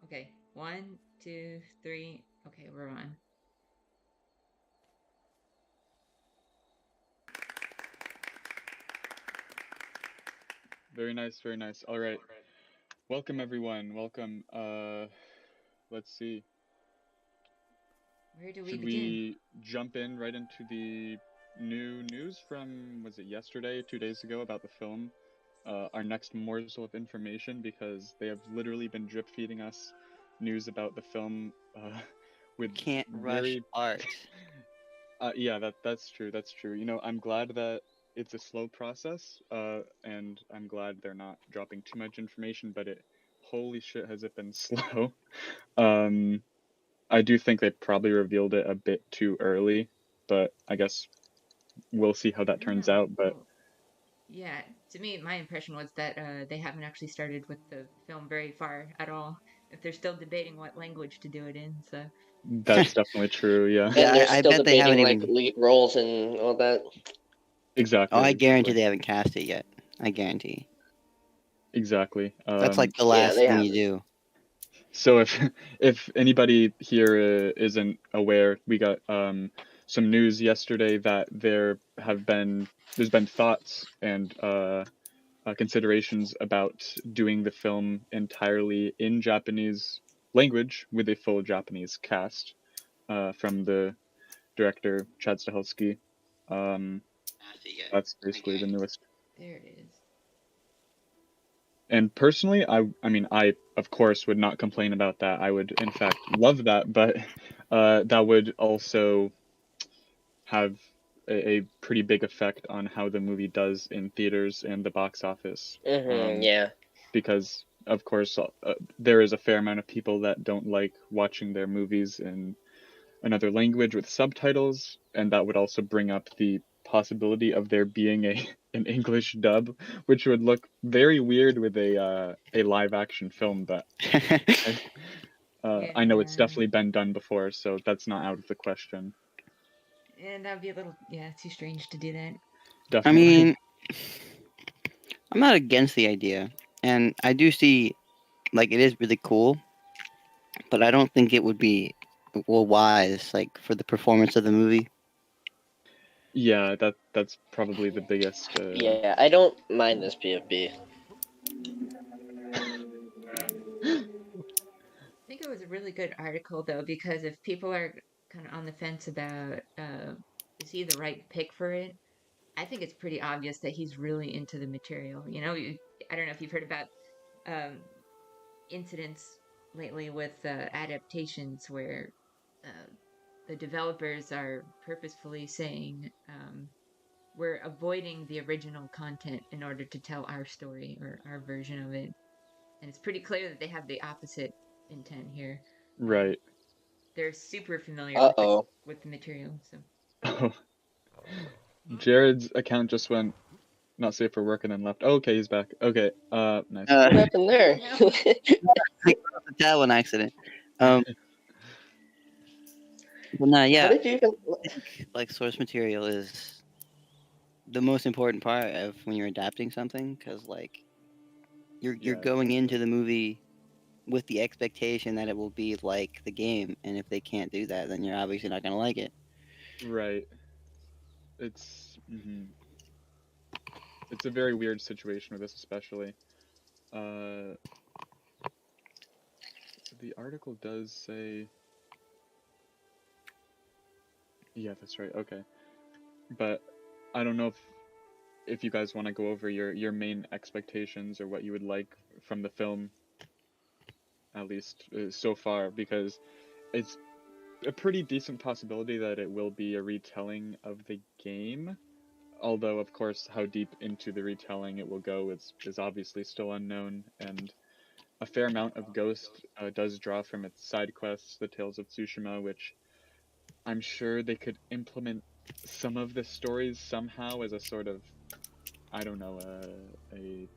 Okay, 1, 2, 3. Okay, we're on. Very nice, very nice. All right. Welcome everyone. Welcome. Let's see. Where do we Should begin? we jump in right into the new news from was it yesterday, 2 days ago about the film? Our next morsel of information because they have literally been drip feeding us news about the film with Can't rush very art. yeah, that's true. That's true. I'm glad that it's a slow process, and I'm glad they're not dropping too much information, but holy shit, has it been slow. Um, I do think they probably revealed it a bit too early, but I guess we'll see how I that don't turns know. out. But Well, yeah, to me, my impression was that they haven't actually started with the film very far at all. If they're still debating what language to do it in, so that's definitely true. Yeah, Yeah, And they're I still bet they haven't debating like even. lead roles and all that. Oh, exactly, I guarantee exactly, they haven't cast it yet. I guarantee. exactly. That's like the Yeah, last they thing you haven't. do. So if anybody here isn't aware, we got some news yesterday that there's been thoughts and considerations about doing the film entirely in Japanese language with a full Japanese cast from the director Chad Stahelski. Um, that's basically the newest. there it is. And personally, I mean, I of course would not complain about that. I would, in fact, love that, but that would also have a pretty big effect on how the movie does in theaters and the box office. Yeah. Because, of course, there is a fair amount of people that don't like watching their movies in another language with subtitles, and that would also bring up the possibility of there being an English dub, which would look very weird with a live action film. But I, I know it's Yeah, definitely been done before, so that's not out of the question. and that'd be a little, yeah, too strange to do that. I Definitely. mean, I'm not against the idea, and I do see like it is really cool, but I don't think it would be wise like for the performance of the movie. Yeah, that's probably the biggest. Yeah, I don't mind this PFP. I think it was a really good article though, because if people are kind of on the fence about is he the right pick for it, I think it's pretty obvious that he's really into the material. I don't know if you've heard about um, incidents lately with adaptations where uh, the developers are purposefully saying we're avoiding the original content in order to tell our story or our version of it, and it's pretty clear that they have the opposite intent here. Um, Right. they're super familiar Uh with the oh. material, so Oh, Jared's account just went not safe for work and then left. Oh, okay, he's back. Okay. Nice. What Uh, happened there? no. that one accident. Um, but no, How yeah, did you even? I think like source material is the most important part of when you're adapting something because like you're Yeah, going into exactly. the movie with the expectation that it will be like the game, and if they can't do that, then you're obviously not gonna like it. Right. It's a very weird situation with this, especially. Uh, the article does say, yeah, that's right. Okay, but I don't know if you guys want to go over your main expectations or what you would like from the film, at least so far, because it's a pretty decent possibility that it will be a retelling of the game. Although, of course, how deep into the retelling it will go is obviously still unknown, and a fair amount of Ghost does draw from its side quests, the Tales of Tsushima, which I'm sure they could implement some of the stories somehow as a sort of, I don't know, a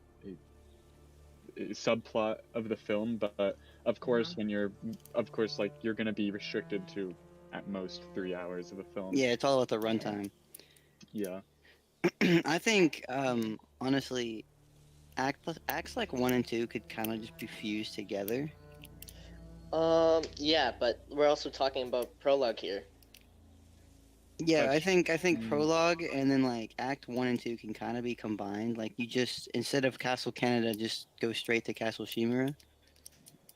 subplot of the film. But of course, Uh-huh. of course, like you're gonna be restricted to at most 3 hours of a film. Yeah, it's all about the Yeah. runtime. Yeah, I think honestly, acts like one and two could kind of just be fused together. Yeah, but we're also talking about prologue here. Yeah, I That's think mm, prologue and then like Act 1 and 2 can kind of be combined. Like you just instead of Castle Canada, just go straight to Castle Shimura.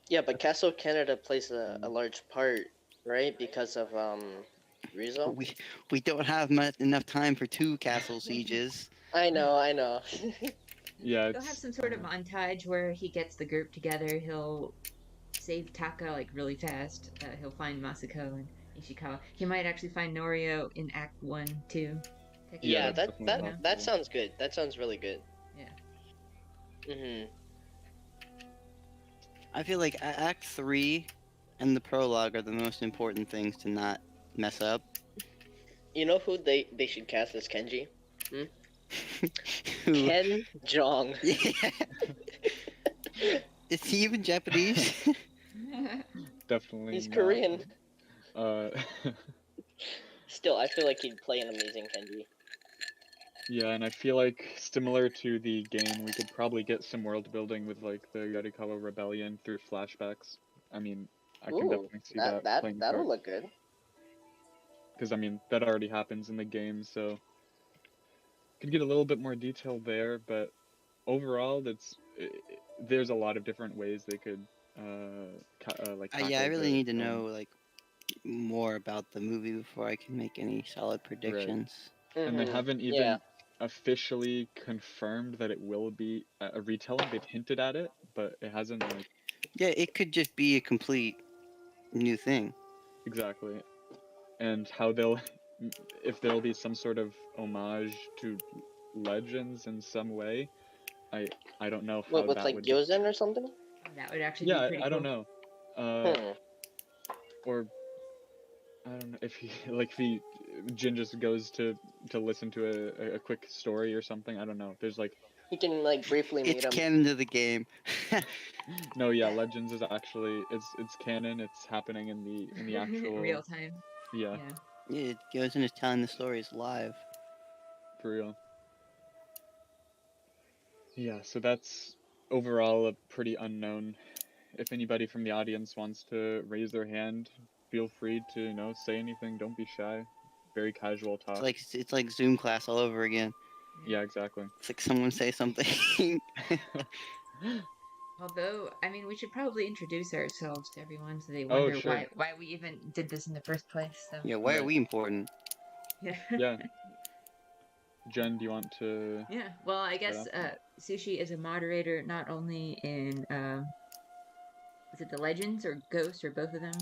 Yeah, but Castle Canada plays a mm, large part, right? Because of But Rizzo. we don't have enough time for 2 castle sieges. I know, I know. yeah, He'll have it's some sort of montage where he gets the group together. He'll save Taka like really fast. He'll find Masako and Ishikawa. He might actually find Norio in Act 1 too, yeah, Yeah, technically. that's that definitely You that know? that possible. sounds good. That sounds really good. Yeah. Mhm. I feel like Act 3 and the prologue are the most important things to not mess up. You know who they should cast as Kenji? Who? Ken Jong. Yeah. Is he even Japanese? Definitely He's not. Korean. Uh, Still, I feel like he'd play an amazing Kenji. yeah, and I feel like similar to the game, we could probably get some world building with like the Yarikawa Rebellion through flashbacks. I mean, I can Ooh, definitely see that that that playing a that'll part look good. because I mean that already happens in the game, so could get a little bit more detail there. But overall, there's a lot of different ways they could like Yeah, I tackle really the need to film. know like more about the movie before I can make any solid Right. predictions. And they Mhm. haven't Yeah. even officially confirmed that it will be a retelling. They've hinted at it, but it hasn't like Yeah, it could just be a complete new thing. exactly. And how they'll if there'll be some sort of homage to legends in some way. I don't know What how with that like would go. Gyozen or something? That would actually Yeah, be pretty I don't cool. know. Uh, Hmm. or I don't know if he like if he Jin just goes to listen to a quick story or something. I don't know. There's like He can like briefly meet It's him. canon to the game. no, yeah, Legends is actually it's canon. It's happening in the Real actual time. yeah, Yeah. Yeah, it goes and is telling the stories live. for real. Yeah, so that's overall a pretty unknown. If anybody from the audience wants to raise their hand, feel free to, say anything. Don't be shy. Very casual talk. It's like Zoom class all over again. Yeah. Yeah, exactly. It's like someone say something. Although, I mean, we should probably introduce ourselves to everyone so they Oh, wonder sure. why we even did this in the first place. So, Yeah, why are Right. we important? yeah. Yeah. Jen, do you want to Yeah. Well, I start guess off? Sushi is a moderator not only in is it the Legends or Ghosts or both of them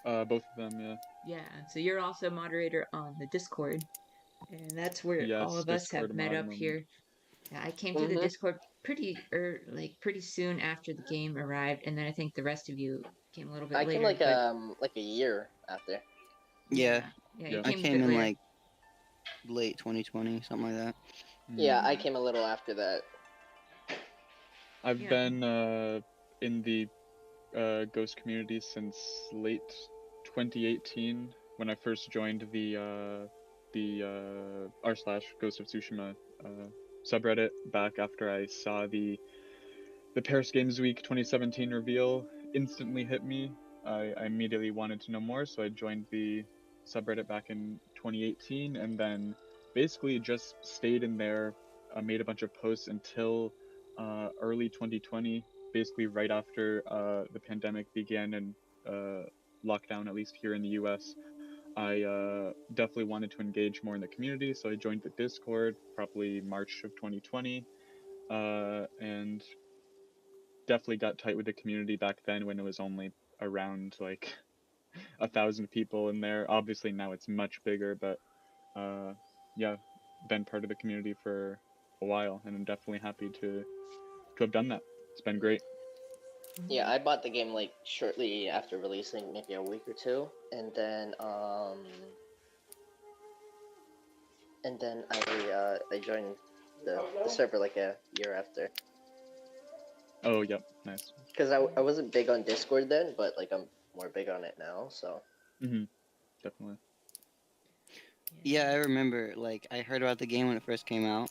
or Both of them, yeah. yeah. So you're also a moderator on the Discord, and that's where all Yes, of us have Discord met mod up moment. here. Yeah, I came to the Mhm. Discord pretty soon after the game arrived, and then I think the rest of you came a little bit I came later. But like a year after. Yeah, yeah, you Yeah. I came a came bit in later. like late 2020, something like that. Yeah, Hmm. I came a little after that. I've Yeah, been in the Ghost community since late 2018 when I first joined the r slash Ghost of Tsushima subreddit back after I saw the Paris Games Week 2017 reveal instantly hit me. I immediately wanted to know more, so I joined the subreddit back in 2018, and then basically just stayed in there, made a bunch of posts until early 2020, basically right after the pandemic began and lockdown, at least here in the U.S. I definitely wanted to engage more in the community, so I joined the Discord probably March of 2020, and definitely got tight with the community back then when it was only around like 1,000 people in there. Obviously now it's much bigger, but yeah, been part of the community for a while, and I'm definitely happy to have done that. It's been great. Yeah, I bought the game like shortly after releasing, maybe a week or two, and then I joined the server like a year after. Oh, yep, nice. Because I wasn't big on Discord then, but like I'm more big on it now. So Hmm. Definitely. Yeah, yeah. I remember like I heard about the game when it first came out,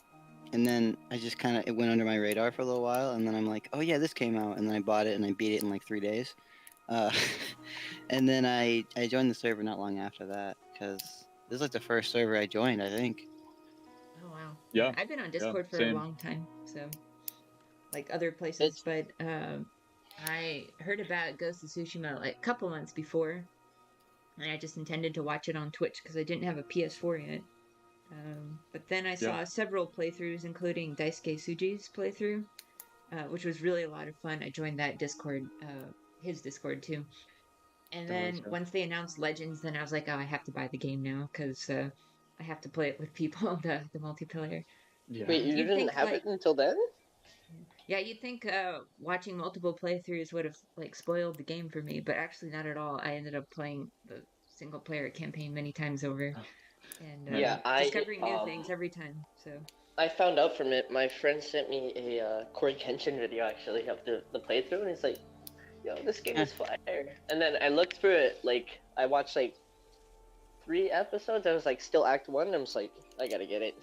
and then I just kind of it went under my radar for a little while, and then I'm like, oh yeah, this came out, and then I bought it and I beat it in like 3 days. Uh, and then I joined the server not long after that because this is like the first server I joined, I think. Oh wow. Yeah, I've been on yeah, Discord for a same. long time, so like other places, It's but I heard about Ghost of Tsushima like a couple months before, and I just intended to watch it on Twitch because I didn't have a PS4 yet. But then I Yeah, saw several playthroughs, including Daisuke Tsuji's playthrough, which was really a lot of fun. I joined that Discord, his Discord too. And that was then once they announced Legends, then I was like, oh, I have to buy the game now because I have to play it with people, the multiplayer. yeah, Wait, you You'd didn't think have like, it until then? yeah, you'd think watching multiple playthroughs would have like spoiled the game for me, but actually not at all. I ended up playing the single player campaign many times over and yeah, Yeah, I discovering new things every time. So I found out from it. My friend sent me a Corey Kenshin video actually of the playthrough, and he's like, "Yo, this game Huh. is fire." And then I looked through it, like I watched like 3 episodes. I was like still Act 1. And I was like, I gotta get it.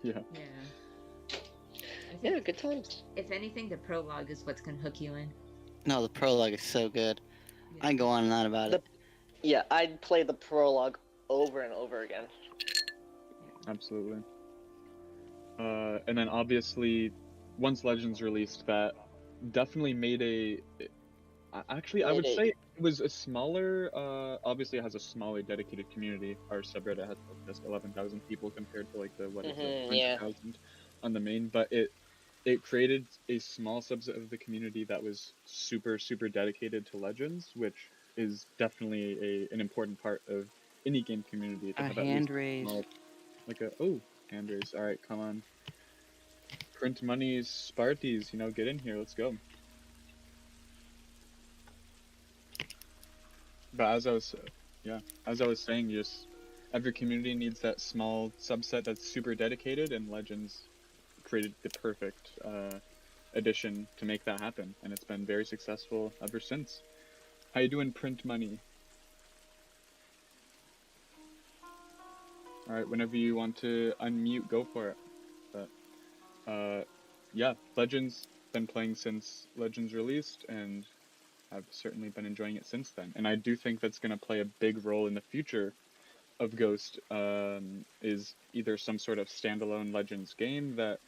yeah. yeah, I Yeah, think good times. if anything, the prologue is what's gonna hook you in. No, the prologue is so good. Yeah, I can go on and on about The it. Yeah, I'd play the prologue over and over again. Absolutely. And then obviously, once Legends released, that definitely made actually, I Made would it. say it was a smaller. Obviously, it has a smaller dedicated community. Our subreddit has like just 11,000 people compared to like the what is it, Yeah. 100,000 on the main. But it created a small subset of the community that was super dedicated to Legends, which is definitely an important part of any game community to A have at least hand raised. small, like a hand raise. All right, come on. Print money's Sparties, get in here. Let's go. But as I was saying, just every community needs that small subset that's super dedicated, and Legends created the perfect addition to make that happen, and it's been very successful ever since. How you doing, Print Money? All right, whenever you want to unmute, go for it. But yeah, Legends been playing since Legends released, and I've certainly been enjoying it since then. And I do think that's going to play a big role in the future of Ghost, is either some sort of standalone Legends game that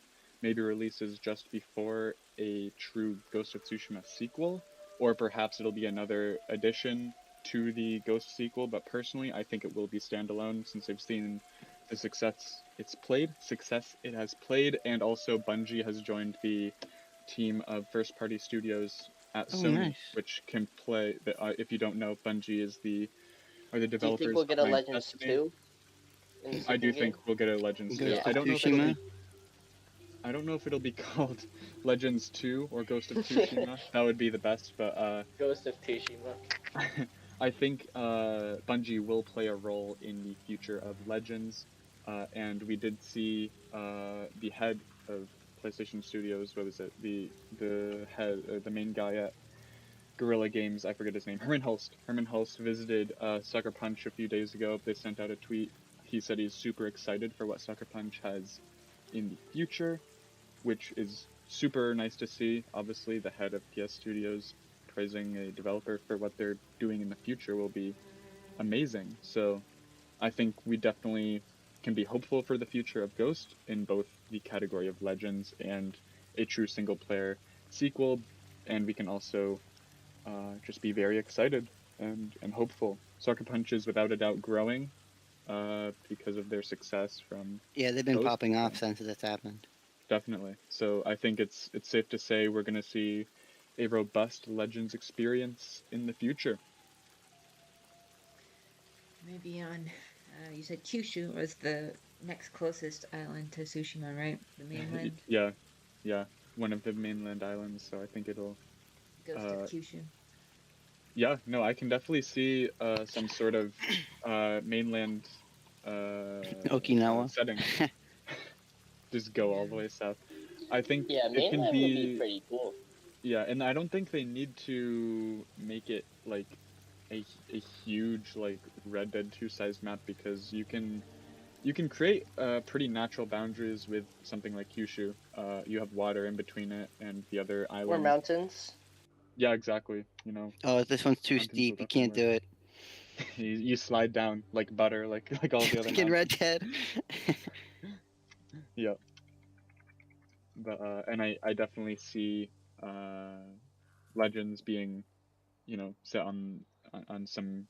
maybe releases just before a true Ghost of Tsushima sequel, or perhaps it'll be another addition to the Ghost sequel. But personally, I think it will be standalone since I've seen the success it has played, and also Bungie has joined the team of first-party studios at Oh, Sony, nice. which can play. If you don't know, Bungie are the Do you think developers we'll get a behind Legends Destiny. 2 in the I do second think game? we'll get a Legends 2. Ghost Yeah. of Tsushima. I don't know if it'll be called Legends 2 or Ghost of Tsushima. That would be the best, but Ghost of Tsushima. I think Bungie will play a role in the future of Legends, and we did see the head of PlayStation Studios. What was it? The head, the main guy at Guerrilla Games. I forget his name. Herman Hulst. Herman Hulst visited Sucker Punch a few days ago. They sent out a tweet. He said he's super excited for what Sucker Punch has in the future, which is super nice to see. Obviously, the head of PS Studios praising a developer for what they're doing in the future will be amazing. So I think we definitely can be hopeful for the future of Ghost in both the category of Legends and a true single player sequel, and we can also just be very excited and hopeful. Sucker Punch is without a doubt growing because of their success from Yeah, they've been Ghost. popping off since it's happened. Definitely. So I think it's safe to say we're going to see a robust Legends experience in the future. maybe on. You said Kyushu was the next closest island to Tsushima, right? The mainland. Yeah, yeah, one of the mainland islands. So I think it'll. Ghost of Uh, Kyushu. yeah, no, I can definitely see some sort of mainland Okinawa. setting. Just go all the Yeah. way south. I think Yeah, it can mainland would be be. pretty cool. Yeah, and I don't think they need to make it like a huge like Red Dead 2 size map, because you can create pretty natural boundaries with something like Kyushu. You have water in between it and the other Or islands. mountains. Yeah, exactly. You know, Oh, this one's too mountains will steep. You definitely can't work. do it. You slide down like butter, like all the other Fucking Red mountains. Dead. Yeah, but and I definitely see uh legends being, you know, set on some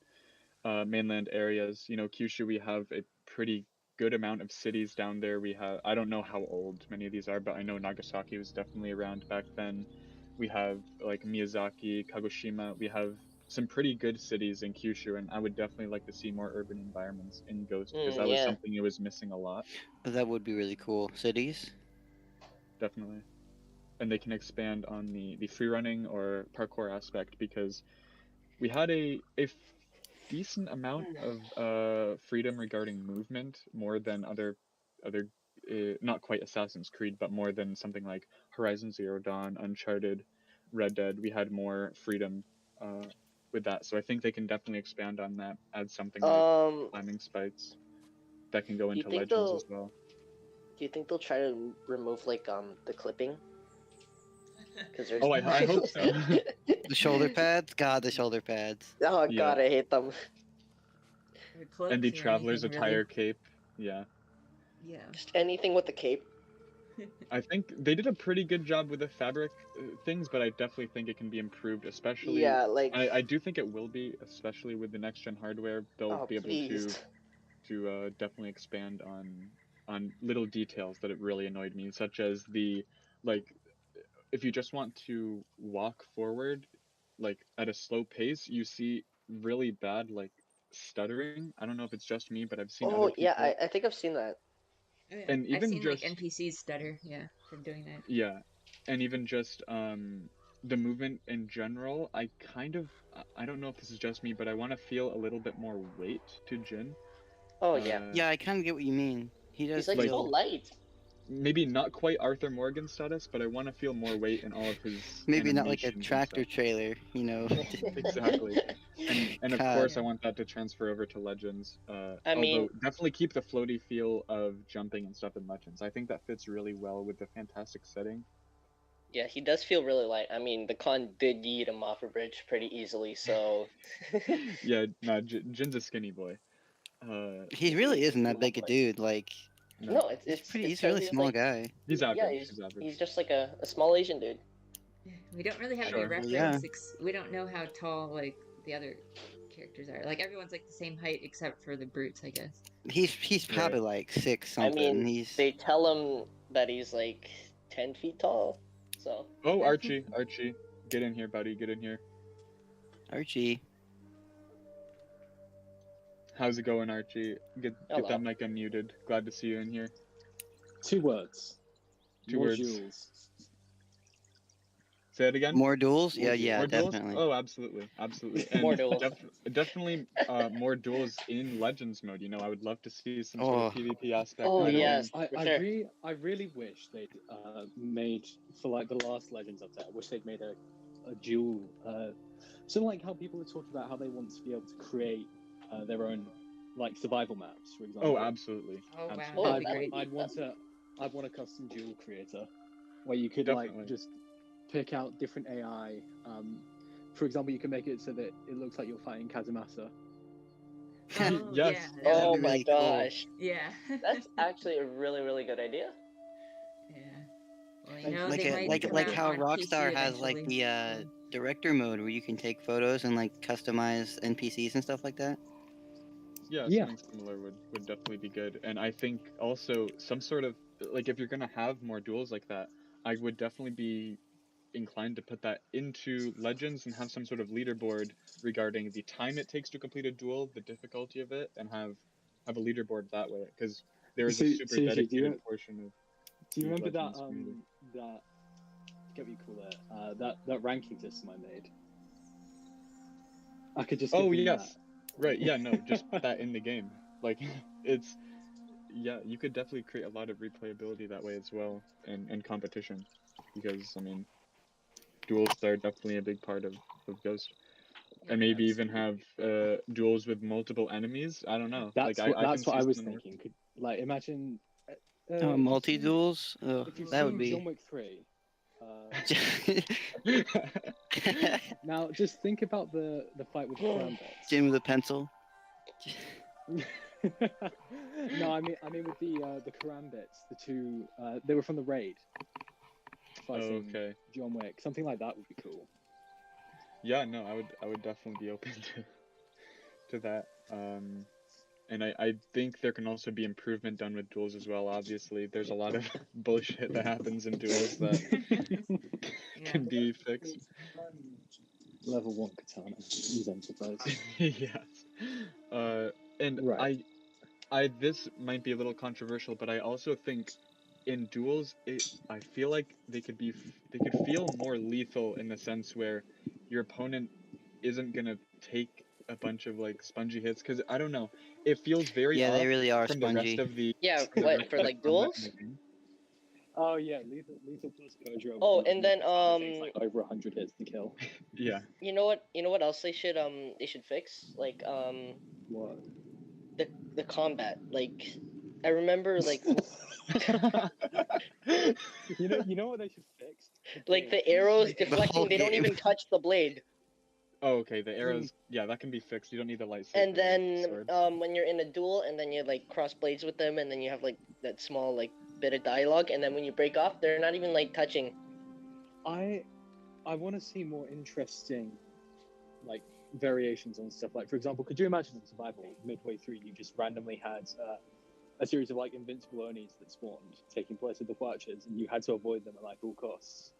mainland areas. You know, Kyushu, we have a pretty good amount of cities down there. We have, I don't know how old many of these are, but I know Nagasaki was definitely around back then. We have like Miyazaki, Kagoshima. We have some pretty good cities in Kyushu, and I would definitely like to see more urban environments in Ghost because that was Yeah. something it was missing a lot, That would be really cool. Cities. definitely. And they can expand on the free running or parkour aspect because we had a decent amount of freedom regarding movement, more than other not quite Assassin's Creed, but more than something like Horizon Zero Dawn, Uncharted, Red Dead. We had more freedom uh, with that, so I think they can definitely expand on that. Add something like Do climbing spikes that can go you into think Legends they'll as well. try to remove like the clipping? Because there's Oh, I hope so. The shoulder pads. God, the shoulder pads. oh Yeah, god, I hate them. Or and the cloaks or Traveler's anything really. attire cape. Yeah. Yeah. Just anything with the cape. I think they did a pretty good job with the fabric things, but I definitely think it can be improved, especially Yeah, like I do think it will be, especially with the next gen hardware. They'll oh be able please. to definitely expand on little details that it really annoyed me, such as the like if you just want to walk forward like at a slow pace, you see really bad like stuttering. I don't know if it's just me, but I've seen other Oh yeah, people I think I've seen that. Oh yeah. and I've even seen like just NPCs stutter, yeah, from doing that. yeah, and even just the movement in general, I kind of I don't know if this is just me, but I want to feel a little bit more weight to Jin. Oh yeah, Uh, Yeah, I kind of get what you mean. He he's does like so like feel light. maybe not quite Arthur Morgan status, but I want to feel more weight in all of his maybe not like a animations and tractor stuff. trailer, you know. Exactly. And of God. course I Yeah. want that to transfer over to Legends. I Although mean, definitely keep the floaty feel of jumping and stuff in Legends. I think that fits really well with the fantastic setting. yeah, he does feel really light. I mean, the con did yeet him off a bridge pretty easily, so Yeah, no, Jin's a skinny boy. He really isn't he's that not big a light. dude. Like, No, No, he's pretty. it's He's a really because he's small like guy. he's yeah, average. He's he's average. just like a small Asian dude. We don't really have any Sure. Well, yeah. reference. We don't know how tall like the other characters are. Like everyone's like the same height except for the brutes, I guess. He's Right. probably like six I something. mean, He's they tell him that he's like 10 feet tall. So Oh, Archie, get in here, buddy. Get in here. Archie. How's it going, Archie? Get that hello. mic unmuted. Glad to see you in here. 2 words. Two More words. jewels. Say it again. More duels? More Yeah, duels. yeah, More duels? definitely. Oh, absolutely, absolutely, More and duels. definitely more duels in Legends mode. You know, I would love to see some sort of Oh, PvP aspect Oh You added know, in. yes, for sure. I really wish they'd made for like the last Legends update. I wish they'd made a duel. Sort of like how people were talking about how they want to be able to create their own like survival maps, for Oh, example. absolutely, Oh wow, absolutely, that'd Oh, be I'd great. I'd want a custom duel creator where you could like definitely. just pick out different AI. For example, you can make it so that it looks like you're fighting Kazumasa. Oh yeah, Yes, that that'd would Oh be be my really really cool. gosh. yeah. That's actually a really, really good idea. Yeah. Well, you Thank know, you. they might Thank you. come Like out how on PC Rockstar has like eventually. the So director mode where you can take photos and like customize NPCs and stuff like that. yeah, Yeah. something similar would definitely be good. And I think also some sort of like if you're gonna have more duels like that, I would definitely be inclined to put that into Legends and have some sort of leaderboard regarding the time it takes to complete a duel, the difficulty of it, and have a leaderboard that way. Because there is a So super seriously, dedicated portion of do you the remember that Legends community. that I forget what you call it that ranking system I made? I could just give Oh them that. yes, right. Yeah, no, just put that in the game. Like it's yeah, you could definitely create a lot of replayability that way as well, and competition, because I mean, duels are definitely a big part of Ghost, yeah. and maybe even have Absolutely. duels with multiple enemies. I don't know. Like I can That's what see I was something work. thinking. Could like imagine Oh, if you've multi seen duels. if you've That would Oh, seen be. John Wick 3, Now, just think about the fight with the Karambits. Jim with a pencil. No, I mean with the Karambits, the two they were from the raid. Fighting okay. John Wick, something like that would be cool. Yeah, no, I would definitely be open to that. And I think there can also be improvement done with duels as well. Obviously, there's a lot of bullshit that happens in duels that Yeah. can be fixed. Level 1 katana, use enterprise. Yes. And Right. I this might be a little controversial, but I also think in duels, I feel like they could feel more lethal in the sense where your opponent isn't gonna take a bunch of like spongy hits, because I don't know, it feels very Yeah, they off really are from the rest spongy. of the Yeah, the what rest for of the like combat in duels? the game. Oh yeah, lethal plus Gojo. Oh, and then takes like over 100 hits to kill. Yeah. you know what else they should fix? Like What? the combat. Like I remember like You know what they should fix? like the arrows The whole deflecting, they don't game. even touch the blade. Oh, okay, the arrows, yeah, that can be fixed. You don't need the lightsaber. And then sword. when you're in a duel and then you like cross blades with them and then you have like that small like bit of dialogue and then when you break off they're not even like touching. I want to see more interesting, like variations on stuff. Like for example, could you imagine in survival midway through you just randomly had a series of like invincible Onis that spawned, taking place with the Watchers, and you had to avoid them at like all costs?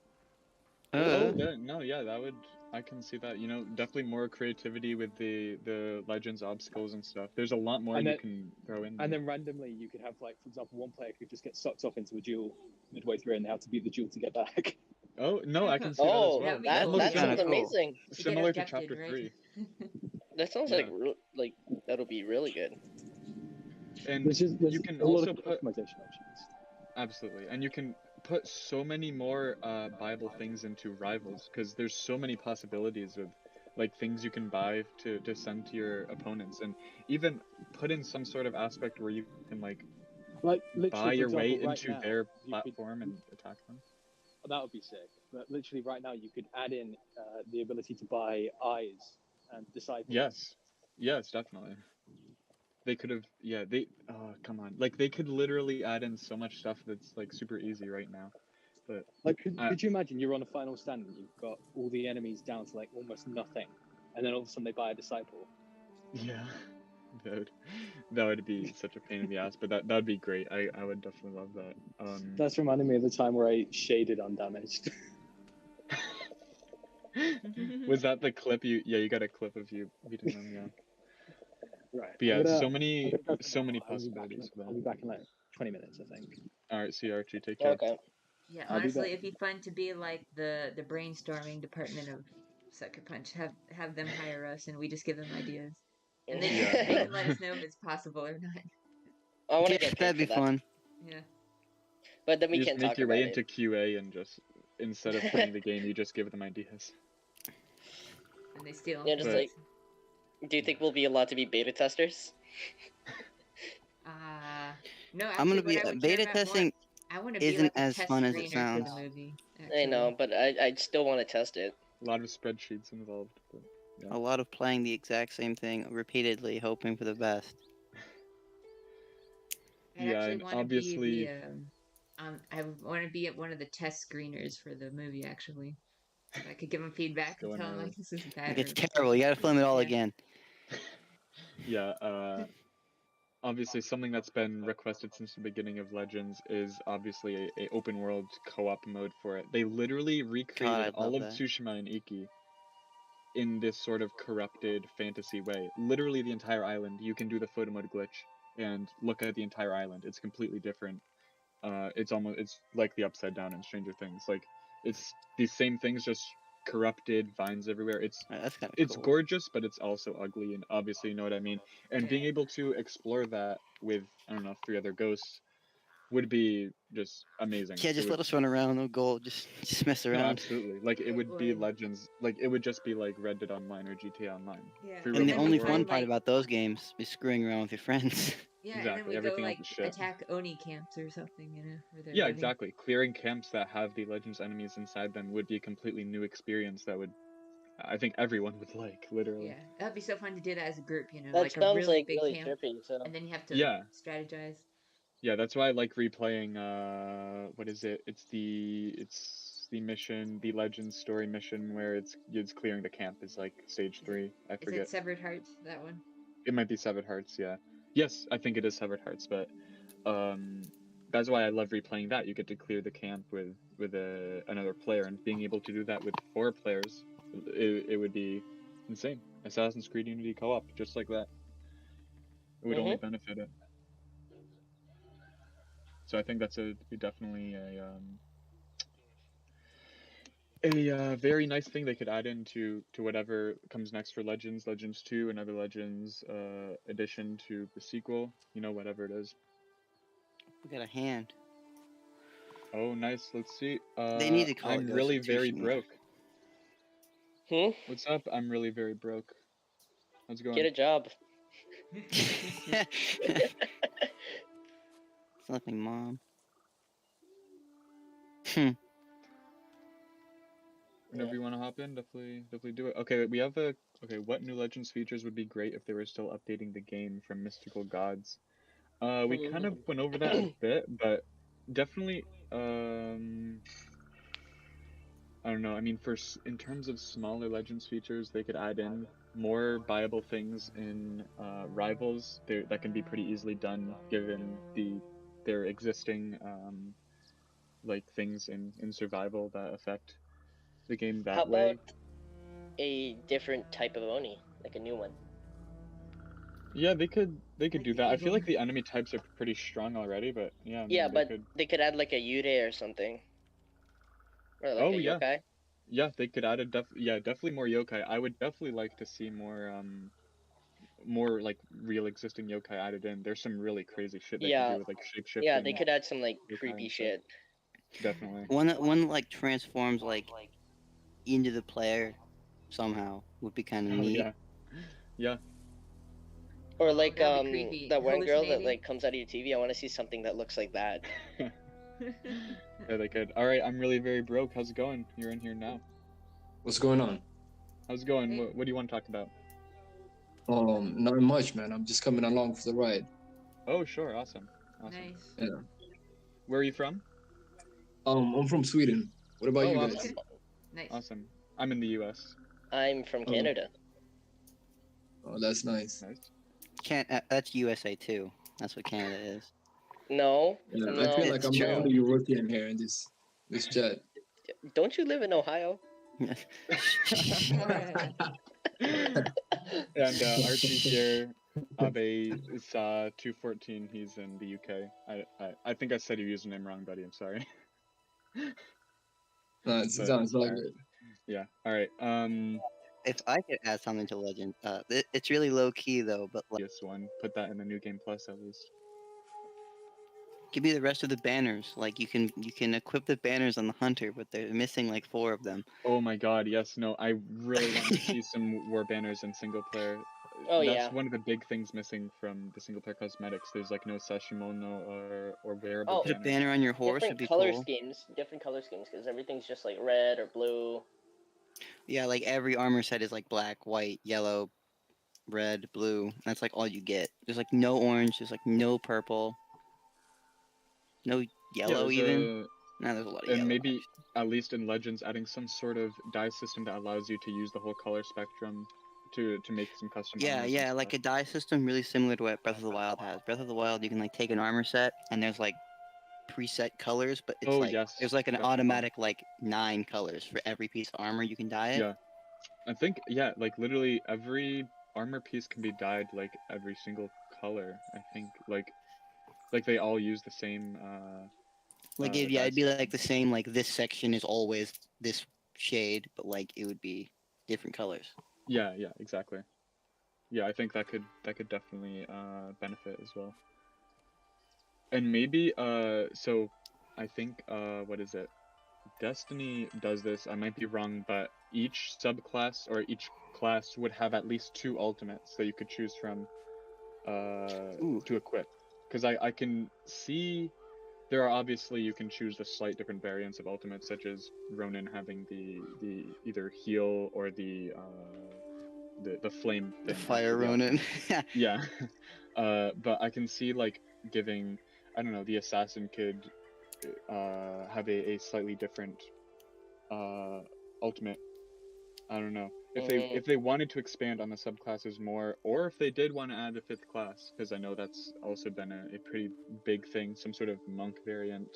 No, yeah, that would, I can see that. You know, definitely more creativity with the Legends obstacles and stuff. There's a lot more And you then- can throw in. And then randomly you could have like, for example, one player could just get sucked off into a duel midway through, and they have to beat the duel to get back. Oh no, I can see Oh, that as well. That'd be that cool. looks that kinda sounds cool. amazing. You get similar to abducted, chapter right? 3. That sounds Yeah. like that'll be really good. And There's you can a lot also of put, customization options. absolutely, and you can put so many more viable things into rivals, because there's so many possibilities with like things you can buy to send to your opponents, and even put in some sort of aspect where you can like Like literally, buy for your way example, right into now, their you platform and attack them. that would be sick. But literally, right now, you could add in the ability to buy eyes and disciples. Yes, definitely. They could have, yeah, oh, come on. Like, they could literally add in so much stuff that's, like, super easy right now. But, Like, could you imagine you're on a final stand and you've got all the enemies down to, like, almost nothing, and then all of a sudden they buy a disciple? yeah, that would be such a pain in the ass, but that would be great. I would definitely love that. That's reminding me of the time where I shaded undamaged. Was that the clip you got a clip of you beating them, yeah. Right. But yeah, I'm so gonna many go for now. possibilities for I'll be that. back in like 20 minutes, I think. Alright, see you, Archie, take care. Okay. Yeah, I'll be honestly, back. it'd be fun to be like the brainstorming department of Sucker Punch. Have them hire us, and we just give them ideas, and they Yeah, can let us know if it's possible or not. I want to Yeah, get paid that'd be for that. fun. Yeah. But then we You just can't make talk your about way it. into QA and just, instead of playing the game, you just give them ideas. And they steal. Yeah, just But- like do you think we'll be allowed to be beta testers? No, actually, I'm gonna what be I would beta care about more, testing. I want to be Isn't like a as test fun as it screener for sounds. the movie. I Actually. know, but I still want to test it. A lot of spreadsheets involved. But, A lot of playing the exact same thing repeatedly, hoping for the best. I Yeah, actually and want to obviously, be I want to be at one of the test screeners for the movie. Actually, so I could give them feedback and Going tell them early. like this is Like, bad. it's or- terrible. You gotta film it all Yeah. again. yeah, obviously something that's been requested since the beginning of Legends is obviously a open world co-op mode for it. They literally recreated I'd all love of that. Tsushima and Iki in this sort of corrupted fantasy way. Literally the entire island. You can do the photo mode glitch and look at the entire island. It's completely different. It's like the Upside Down in Stranger Things. Like, it's these same things, just corrupted vines everywhere. That's kind of It's cool. gorgeous, but it's also ugly, and obviously, you know what I mean. And being able to explore that with, I don't know, 3 other ghosts, would be just amazing. Yeah, It just would, let us run around, no goal, just mess no, around. absolutely. Like it It would be would. Legends. Like it would just be like Red Dead Online or GTA Online. Yeah, Free And and the roaming then the we only world. fun find part like about those games is screwing around with your friends. yeah, and then Exactly. we go Everything else like is shit. attack Oni camps or something, where they're Yeah, living. exactly. Clearing camps that have the Legends enemies inside them would be a completely new experience that would, I think everyone would like, literally. Yeah, that'd be so fun to do that as a group, That like a sounds really like big really camp, trippy. So and then you have to Yeah. strategize. Yeah, that's why I like replaying what is it? It's the mission, the Legends story mission where it's clearing the camp is like stage Is it 3. I is it forget. Severed Hearts, that one? It might be Severed Hearts, yeah. Yes, I think it is Severed Hearts, but that's why I love replaying that. You get to clear the camp with another player, and being able to do that with 4 players, it would be insane. Assassin's Creed Unity co-op, just like that. It would only benefit it. So I think that's definitely a very nice thing they could add into whatever comes next for Legends, Legends 2, another Legends addition to the sequel, whatever it is. We got a hand. Oh, nice. Let's see. They need to call it I'm Ghost really of very Tsushima. broke. Hmm? What's up? I'm really very broke. How's it going? Get a job. It's not my mom. Whenever Yeah. you want to hop in, definitely do it. Okay, we have okay. What new Legends features would be great if they were still updating the game from Mystical Gods? We kind of went over that a bit, but definitely, I don't know. I mean, in terms of smaller Legends features, they could add in more viable things in rivals. That can be pretty easily done given their existing like things in survival that affect the game How that way. about a different type of Oni, like a new one? Yeah, they could Like do the that. I feel eagle. like the enemy types are pretty strong already, but yeah, I Yeah, mean they but could. they could add like a Yurei or something, or like Oh a yeah, yokai. yeah, they could add definitely more yokai. I would definitely like to see more like real existing yokai added in. There's some really crazy shit they could do Yeah, with like yeah, they shape-shifting could add some like yokai creepy and stuff. shit. Definitely. One like transforms like into the player somehow would be kind of Oh neat. yeah. Yeah. Or Oh, like that'd be creepy. that one girl that Hallucinating. like comes out of your TV. I want to see something that looks like that. Yeah, they could. All right, I'm really very broke. How's it going? You're in here now. What's going on? How's it going? Hey. What do you want to talk about? Not much, man. I'm just coming along for the ride. Oh, sure. Awesome. Nice. Yeah. Where are you from? I'm from Sweden. What about Oh, you awesome. guys? Nice. Awesome. I'm in the U.S. I'm from Oh. Canada. Oh, that's nice. Nice. That's USA too. That's what Canada is. No, Yeah, no, I feel like It's I'm the true. only European here in this chat. Don't you live in Ohio? And Archie here, Abe is 214. He's in the UK. I think I said your username wrong, buddy. I'm sorry. No, it's But, all alright. good. Yeah. All right. If I could add something to Legend, it's really low key though, but like, This one. Put that in the new game plus at least. give me the rest of the banners. Like you can equip the banners on the hunter, but they're missing like 4 of them. Oh my God. Yes. No. I really want to see some war banners in single player. Oh, That's yeah. one of the big things missing from the single player cosmetics. There's like no Sashimono or wearable Oh. Put a banners. banner on your horse would Different be color cool. schemes, because everything's just like red or blue. Yeah, like every armor set is like black, white, yellow, red, blue. That's like all you get. There's like no orange. There's like no purple. No yellow there's even. No, there's a lot of and yellow. maybe at least in Legends, adding some sort of dye system that allows you to use the whole color spectrum to make some custom. Yeah, armors yeah, and like a stuff. dye system really similar to what Breath of the Wild has. Breath of the Wild, you can like take an armor set and there's like preset colors, but it's Oh, like yes, there's like an definitely. automatic like 9 colors for every piece of armor you can dye it. Yeah, I think like literally every armor piece can be dyed like every single color. I think like they all use the same. Like dye it'd be system. like the same. Like this section is always this shade, but like it would be different colors. Yeah, exactly. Yeah, I think that could definitely benefit as well. And maybe so I think what is it? Destiny does this. I might be wrong, but each subclass or each class would have at least 2 ultimates that you could choose from Ooh. to equip. Because I can see there are obviously you can choose the slight different variants of ultimates, such as Ronin having the either heal or the flame The thing fire after the Ronin. ultimate. Yeah. But I can see like giving, I don't know, the assassin could have a slightly different ultimate. I don't know Mm, if they wanted to expand on the subclasses more, or if they did want to add a 5th class, because I know that's also been a pretty big thing. Some sort of monk variant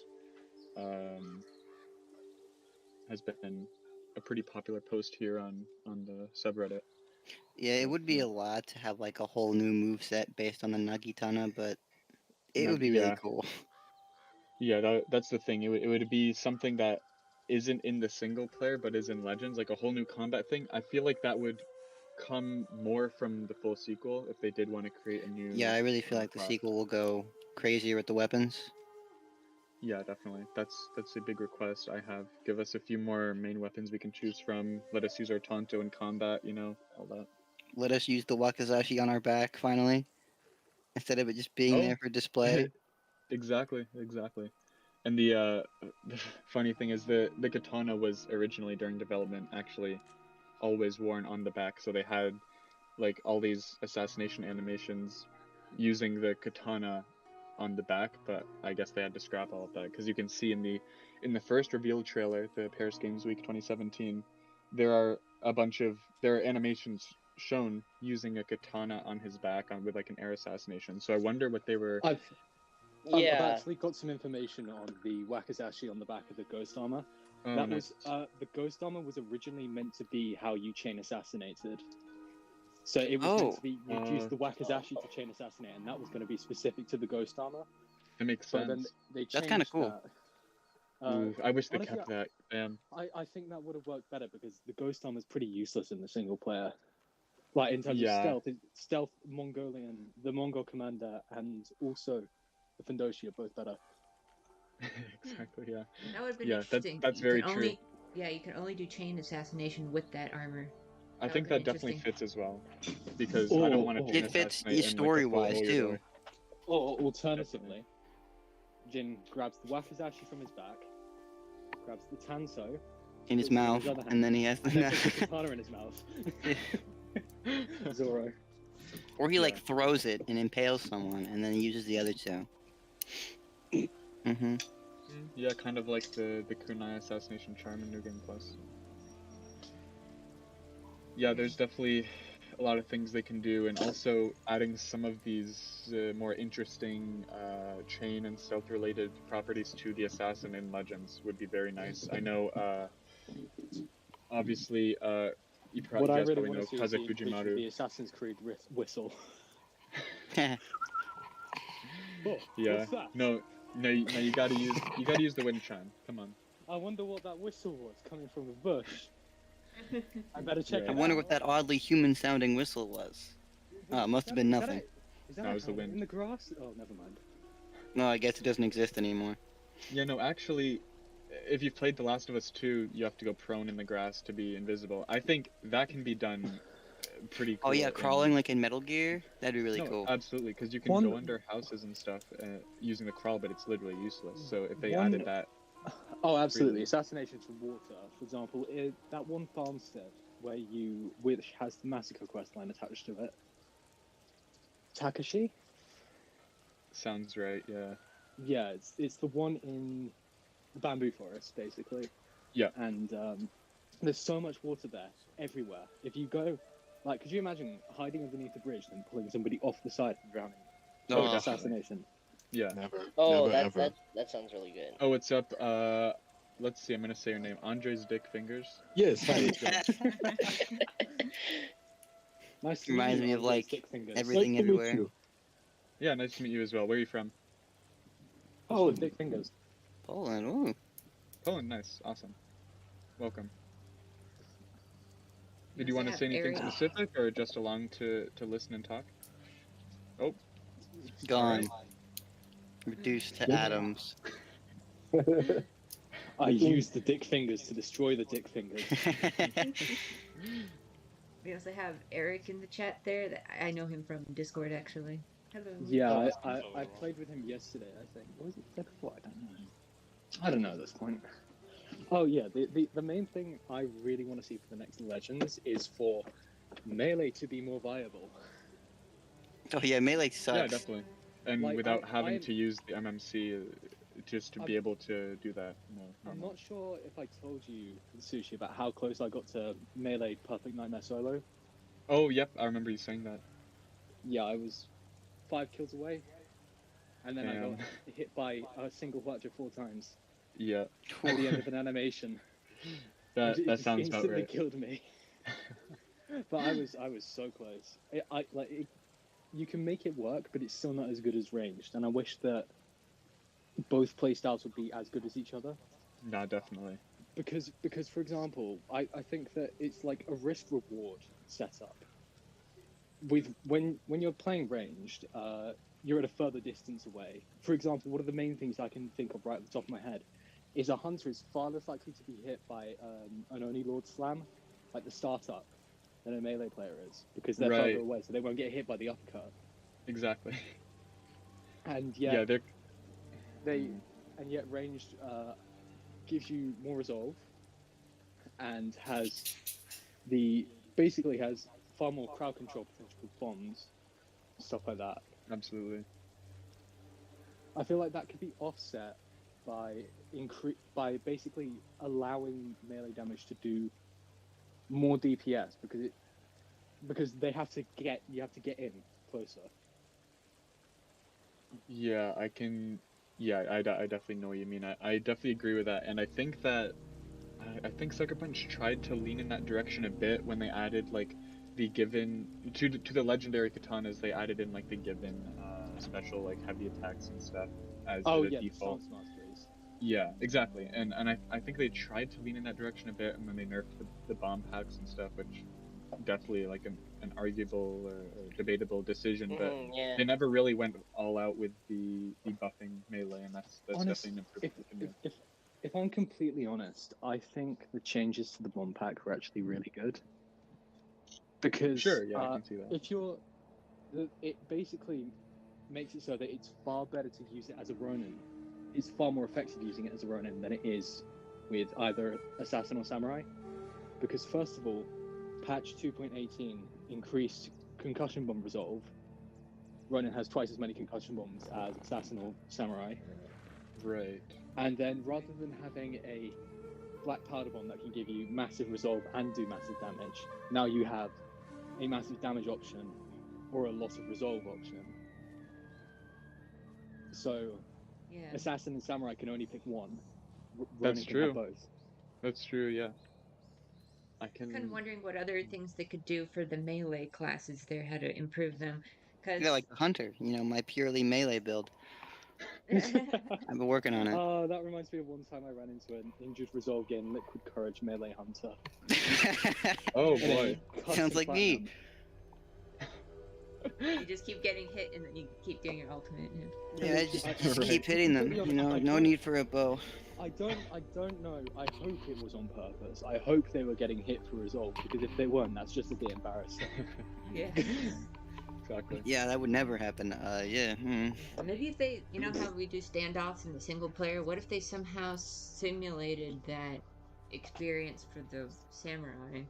um, has been a pretty popular post here on the subreddit. Yeah, it But would be yeah, a lot to have like a whole new move set based on the Nagitana, but it would be really yeah, cool. yeah. That's the thing. It would be something that isn't in the single player, but is in Legends, like a whole new combat thing. I feel like that would come more from the full sequel if they did want to create a Yeah, new I really feel like the class. sequel will go crazier with the weapons. Yeah, definitely. That's a big request I have. Give us a few more main weapons we can choose from. Let us use our Tonto in combat, all that. Let us use the Wakizashi on our back finally, instead of it just being Oh, there for display. exactly, exactly. And the funny thing is the katana was originally during development actually always worn on the back, so they had like all these assassination animations using the katana on the back, but I guess they had to scrap all of that because you can see in the first reveal trailer, the Paris Games Week 2017, there are animations shown using a katana on his back with like an air assassination. So I wonder what they were. I've yeah. actually got some information on the Wakizashi on the back of the Ghost Armor. Oh, That nice. was the Ghost Armor was originally meant to be how you chain assassinated. So it was meant Oh, to be you'd use the Wakizashi to chain assassinate, and that was going to be specific to the Ghost Armor. That makes But then sense. they that's kind of changed cool. that. Ooh, I wish they Honestly, kept that. I think that would have worked better because the Ghost Armor is pretty useless in the single player. Like in terms of Yeah. stealth Mongolian, the Mongol commander, and also the Fundoshi are both better. Exactly. Yeah. That would have been Yeah. interesting. That's You can very true. only, yeah, you can only do chain assassination with that armor. I That would think have been that definitely interesting. fits as well, because I don't Or, want to or, chain It fits assassinate in like a story full wise too. Oyodori. or alternatively, Jin grabs the Wakizashi from his back, grabs the Tanso In his puts it in mouth, his other hand, and then he has and then puts the the. katana in his mouth. Zoro. Or he like Yeah. throws it and impales someone, and then he uses the other two. Mm-hmm. Yeah, kind of like the kunai assassination charm in New Game Plus. Yeah, there's definitely a lot of things they can do, and also adding some of these more interesting chain and stealth related properties to the assassin in Legends would be very nice. I know, obviously, you What I guys really probably want know to see is Kaze the inclusion of Fujimaru. the Assassin's Creed whistle. Yeah. Oh, Yeah, what's that? no, no, no, you gotta use the wind chime. Come on. I wonder what that whistle was coming from a bush. I better check Yeah. I it wonder out. what that oddly human-sounding whistle was. Oh, it must have been nothing. Is that That an was the owl wind. in the grass? Oh, never mind. No, I guess it doesn't exist anymore. Yeah, no, actually, if you've played The Last of Us 2, you have to go prone in the grass to be invisible. I think that can be done pretty Oh yeah, cool crawling like in Metal Gear? That'd be really No, cool. absolutely, because you can One, go under houses and stuff using the crawl, but it's literally useless. So if they one. added that Oh, absolutely. freely, Assassinations from water, for example, that one farmstead which has the massacre quest line attached to it. Takashi? sounds right. Yeah. Yeah, it's the one in the bamboo forest, basically. Yeah. And there's so much water there, everywhere. If you go, like, could you imagine hiding underneath a bridge and pulling somebody off the side and drowning? Oh, Ugh. definitely. Assassination. Yeah. Never. Oh, Never ever. that sounds really good. Oh, what's up? Let's see. I'm gonna say your name. Andre's Dick Fingers. Yes, hi. Nice to Reminds meet me you, of, Andre like, Stick Fingers. everything Nice to meet everywhere. you. Yeah, nice to meet you as well. Where are you from? Oh, Stick Fingers. Poland, ooh. Poland. Nice. Awesome. Welcome. Did Must you want to have say anything area. specific, or just along to listen and talk? Oh, Gone. alright. Reduced to Yeah. atoms. I used the dick fingers to destroy the dick fingers. We also have Eric in the chat there. That I know him from Discord actually. Hello. Yeah, Oh, I played with him yesterday, I think. Or was it the day before? I don't know. I don't know at this point. Oh yeah, the main thing I really want to see for the next Legends is for Melee to be more viable. Oh yeah, Melee Yeah, sucks. definitely. And Like, without having I'm- to use the MMC just to be able to do that. No, I'm no. not sure if I told you, Sushi, about how close I got to Melee Perfect Nightmare Solo. Oh, yep, I remember you saying that. Yeah, I was 5 kills away, and then I got hit by a single watcher 4 times Yeah, at the end of an animation. that It just sounds about instantly right. killed me. But I was so close. You can make it work, but it's still not as good as ranged. And I wish that both playstyles would be as good as each other. Nah, definitely. Because for example, I think that it's like a risk reward setup. With when you're playing ranged, you're at a further distance away. For example, one of the main things I can think of right at the top of my head is a hunter is far less likely to be hit by an Oni Lord slam, like the startup, than a melee player is, because they're Right. further away, so they won't get hit by the uppercut. Exactly. And Yeah, yet, they're. and yet ranged gives you more resolve, and basically has far more crowd control potential with bombs, stuff like that. Absolutely. I feel like that could be offset by basically allowing melee damage to do more DPS because you have to get in closer. Yeah, I can. Yeah, I definitely know what you mean. I definitely agree with that, and I think that I think Sucker Punch tried to lean in that direction a bit when they added like the given to the legendary katanas. They added in like the given special like heavy attacks and stuff as Oh the yeah, default. the Stance Masters. Yeah, exactly. And I think they tried to lean in that direction a bit, and then they nerfed the bomb packs and stuff, which definitely like an arguable or debatable decision, but Yeah. they never really went all out with the buffing melee, and that's definitely an improvement they can do. If I'm completely honest, I think the changes to the bomb pack were actually really good. Because Sure, yeah, I can see that. it basically makes it so that it's far better to use it as a Ronin. It's far more effective using it as a Ronin than it is with either Assassin or Samurai. Because first of all, patch 2.18 increased concussion bomb resolve. Ronin has twice as many concussion bombs as Assassin or Samurai. Right. And then rather than having a black powder bomb that can give you massive resolve and do massive damage, now you have a massive damage option or a loss of resolve option. So Yeah. Assassin and Samurai can only pick one. That's Ronin can true. have both. That's true, yeah. I Kind of can. wondering what other things they could do for the melee classes there, how to improve them. Because Yeah, like the hunter. You know, my purely melee build. I've been working on it. Oh, that reminds me of one time I ran into an injured resolve game Liquid Courage melee hunter. Oh And boy. a custom Sounds like me. platinum. you just keep getting hit and then you keep doing your ultimate. Yeah, just Right. keep hitting them. You know, no need for a bow. I don't know. I hope it was on purpose. I hope they were getting hit for resolve, because if they weren't, that's just a bit embarrassing. Yeah. Exactly. Yeah, that would never happen. Yeah. Maybe if they, you know how we do standoffs in the single player, what if they somehow simulated that experience for the samurai?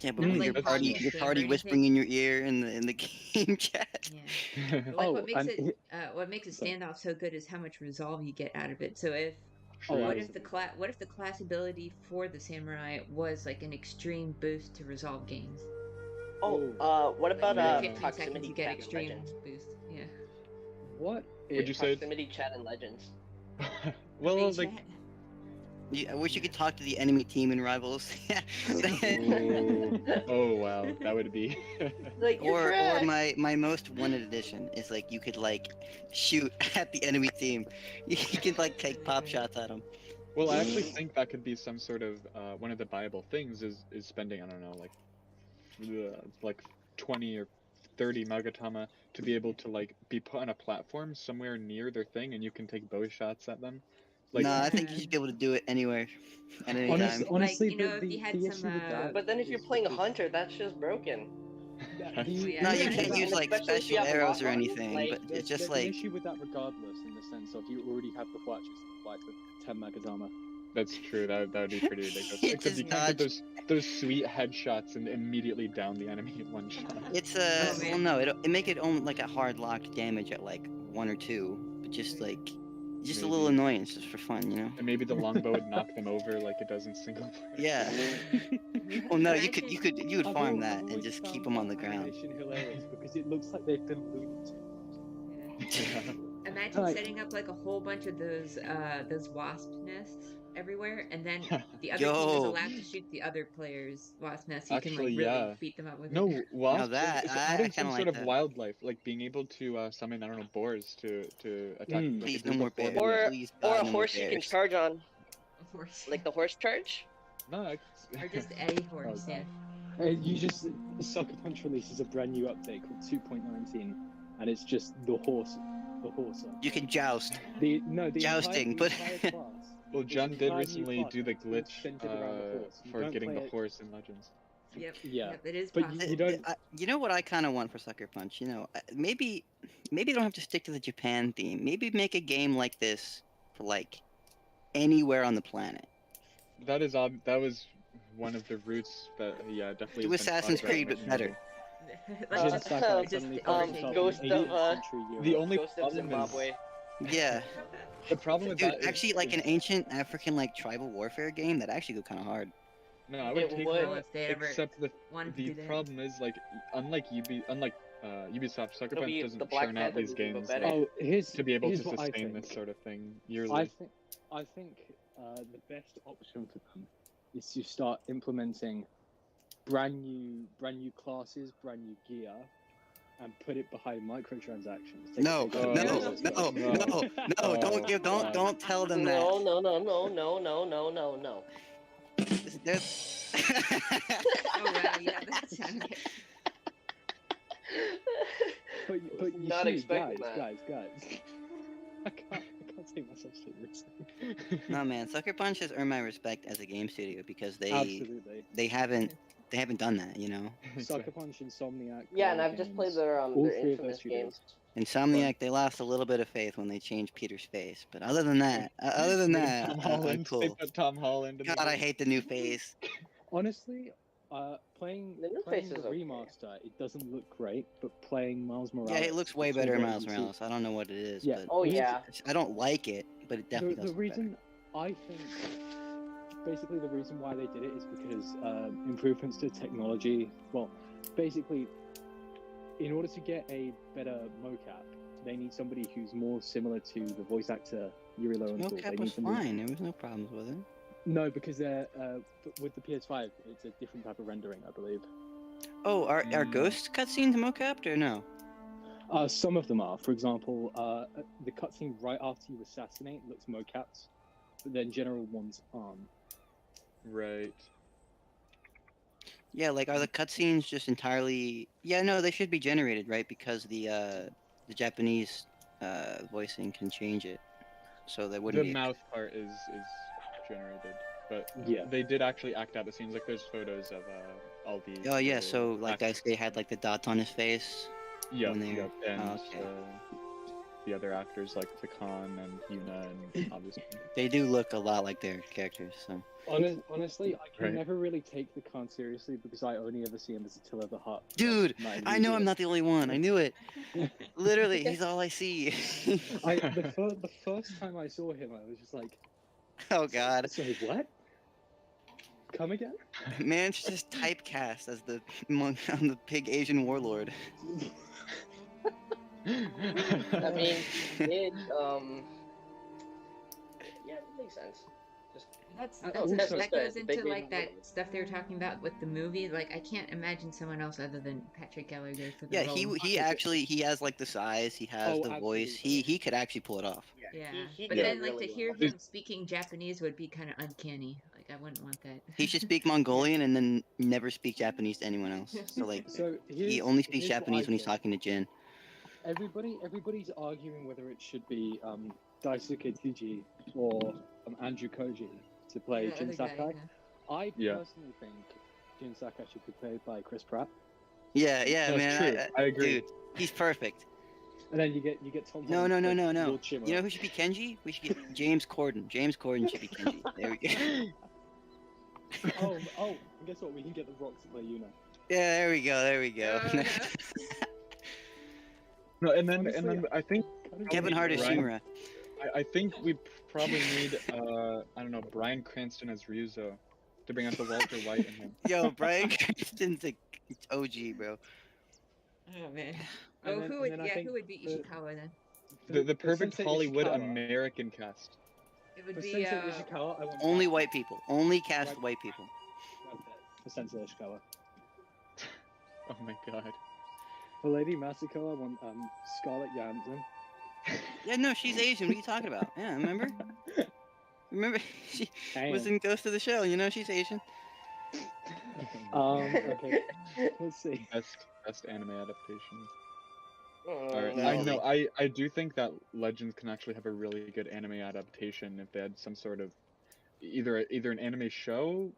Yeah, but Not with like your pausing party, the your game or party anything. whispering in your ear in the game chat. Yeah. But like Oh, what makes and it what makes a sorry. standoff so good is how much resolve you get out of it. So if Oh, what True. if the class ability for the samurai was like an extreme boost to resolve gains? What Like about every 15 seconds proximity you get chat in extreme Legends? boost. Yeah. What? Would you say? Proximity chat in Legends. Well, Hey, like. chat. I wish you could talk to the enemy team in Rivals. Ooh. Oh wow, that would be. Like you're or trash. my most wanted edition is like you could like shoot at the enemy team. You could like take pop shots at them. Well, I actually think that could be some sort of one of the viable things is spending, I don't know, like 20 or 30 Magatama to be able to like be put on a platform somewhere near their thing, and you can take bow shots at them. Like, No, I think you should be able to do it anywhere, at any time. Honestly, Like, if you had the some, issue with that But then if you're is playing a because hunter, that's just broken. No, you Yeah. can't use And like especially if you special have arrows or lock on, anything, like, but it's just the like issue with that, regardless, in the sense of you already have the flashes applied to 10 Magatama. that's true. That would be pretty ridiculous. You Except just you can't get dodge. those sweet headshots and immediately down the enemy in one shot. It's Oh, well, man. no, it make it only like a hard locked damage at like 1 or 2, but just like just a little Maybe. annoyance just for fun, you know? And maybe the longbow would knock them over like it does in single player. Yeah. Well, no, you would I've farm al- that I've and always just keep found them on that the ground. animation hilarious because it looks like they've been Looney Tunes. Imagine Like- setting up like a whole bunch of those wasp nests everywhere, and then the other team is Yo. allowed to shoot the other player's wasp nest. So you can Actually, like really yeah. beat them up with No, it. wasp. that- it's I adding kinda some like sort of that. wildlife, like being able to summon, I don't know, boars to attack. Mm. Like Please, a no group more of 4 bears. bears. Please, Or God, a no more horse you can bears. charge on, Of course. like the horse charge. No, Or just a horse, Oh, yeah. You just Sucker Punch releases a brand new update called 2.19, and it's just the horse. You can joust. The Jousting, entire but- class. Well, It's John an did entire new recently class do the that's glitch centered around the horse. You for don't getting play the it- horse in Legends. Yep. Yeah. Yep, it is But possible. you don't. You know what I kind of want for Sucker Punch? You know, maybe they don't have to stick to the Japan theme. Maybe make a game like this for like anywhere on the planet. That was one of the roots that definitely. Do has been Assassin's talked about Creed, but in better. Let's Jin just, Sakai just suddenly overtake found it. himself Ghost in of, 18th century Europe. The only Ghost of problem is Zimbabwe. Yeah, the problem with dude. that. Actually, like an ancient African like tribal warfare game that actually go kind of hard. No, I would It take would. Well, if they ever except wanted to the do that. problem is like unlike Ubisoft, Sucker It'll Punch be doesn't the Black churn out Panther these movie, but games better. like, Oh, here's to be able here's to what I sustain think. this sort of thing I yearly. think the best option for them is to start implementing brand new classes, brand new gear, and put it behind microtransactions. Take No, it no, to- no, don't tell them that. No, no, no, no, no, no, no, no, no. There's- Oh wow, yeah, that sounded good. But you Not see, expecting guys, that. I can't take myself seriously. No man, Sucker Punch has earned my respect as a game studio because Absolutely. they haven't done that, you know. Sucker Punch, Insomniac. Yeah, and Guerrilla I've just Games, played their all their three of infamous those studios. games. Insomniac, they lost a little bit of faith when they changed Peter's face, but other than that, Tom I'm Holland. They cool. put Tom Holland. In God, the I hate the new face. Honestly, playing The new playing face the is okay. remaster, it doesn't look great, but playing Miles Morales, Yeah, it looks way all better in great. Miles You see- Morales. I don't know what it is, Yeah. but Oh yeah. I don't like it, but it definitely The does. Look reason I think, basically, the reason why they did it is because improvements to technology. Well, basically, in order to get a better mocap, they need somebody who's more similar to the voice actor Yuri better. Lowenthal. Mocap They was need somebody- fine. There was no problems with it. No, because they're with the PS5, it's a different type of rendering, I believe. Oh, are ghost cutscenes mocapped or no? Some of them are. For example, the cutscene right after you assassinate looks mocapped, but then general ones aren't. Right. Yeah, like are the cutscenes just entirely? Yeah, no, they should be generated, right? Because the Japanese voicing can change it, so that wouldn't The be. mouth part is generated, but Yeah. they did actually act out the scenes. Like there's photos of all the. Oh yeah, little so like actors. Daisuke had like the dots on his face. Yeah, when they yeah, were- and oh, okay. the other actors like Takan and Yuna and obviously. They do look a lot like their characters. So Honestly, I can Right. never really take the Khan seriously because I only ever see him as Attila the Hutt. Dude, Like, I know I'm not the only one. I knew it. Literally, he's all I see. The first time I saw him, I was just like, Oh God, "Say what? Come again?" man's just typecast as the monk on the big Asian warlord. I mean, it yeah, it makes sense. That's Oh, that's also- that goes the big into like baby that stuff they were talking about with the movie. Like I can't imagine someone else other than Patrick Gallagher for the Yeah, role. he actually he has like the size, he has Oh, the voice. absolutely. He could actually pull it off. Yeah, he but did then like really to hear well. him speaking Japanese would be kind of uncanny. Like Like I wouldn't want that. He should speak Mongolian and then never speak Japanese to anyone else. So like, So he only speaks here's what Japanese I when he's think. talking to Jin. Everybody's arguing whether it should be Daisuke Tsuji or Andrew Koji to play Yeah, Jin other guy, Sakai. yeah. I Yeah. personally think Jin Sakai should be played by Chris Pratt, Yeah, That's man. true. I agree. Dude, he's perfect. and then you get Tom No, Holland no, to no, play no, no. Lord Shimura. You know who should be Kenji? We should get James Corden. James Corden should be Kenji. There we go. Oh, and guess what? We can get The Rock to play Yuna. Yeah, there we go. There we go. Oh, no. No, and then Honestly, I think Kevin Hart as Ryan- Shimura. I think we probably need I don't know, Bryan Cranston as Ryuzo to bring out the Walter White in him. Yo, Bryan Cranston's a OG, bro. Oh man. And Oh, then- who and would? then I Yeah, think who would be for- Ishikawa then? The perfect Sensei Hollywood Ishikawa- American cast. It would For be. Sensei Ishikawa, I want Only white people. Only cast Right. white people. For Sensei Ishikawa. Oh my god. For Lady Masako, I want Scarlett Johansson. Yeah, no, she's Asian. What are you talking about? Yeah, remember? Remember? She Damn. was in Ghost of the Shell. You know, she's Asian. Okay. Let's see. Best anime adaptation. Oh, Alright, no. I know. I do think that Legends can actually have a really good anime adaptation if they had some sort of either an anime show,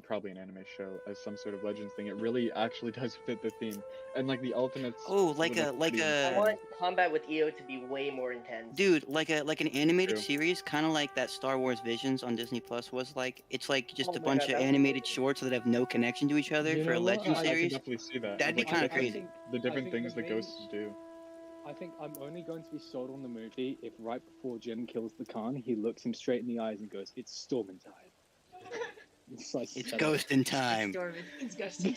probably an anime show, as some sort of Legends thing. It really actually does fit the theme, and like the Ultimates. Oh, like would a look like pretty I a insane. want combat with EO to be way more intense. dude, like an animated True. series, kind of like that Star Wars Visions on Disney Plus was like. It's like just Oh a my bunch God, of that's- animated shorts that have no connection to each other You for a know what? Legend I can series. definitely see that. That'd be Like, kinda the different- crazy. The different think things the the main- ghosts do. I think I'm only going to be sold on the movie if right before Jin kills the Khan, he looks him straight in the eyes and goes, "It's storming time." It's like It's ghost in time. Storm is disgusting.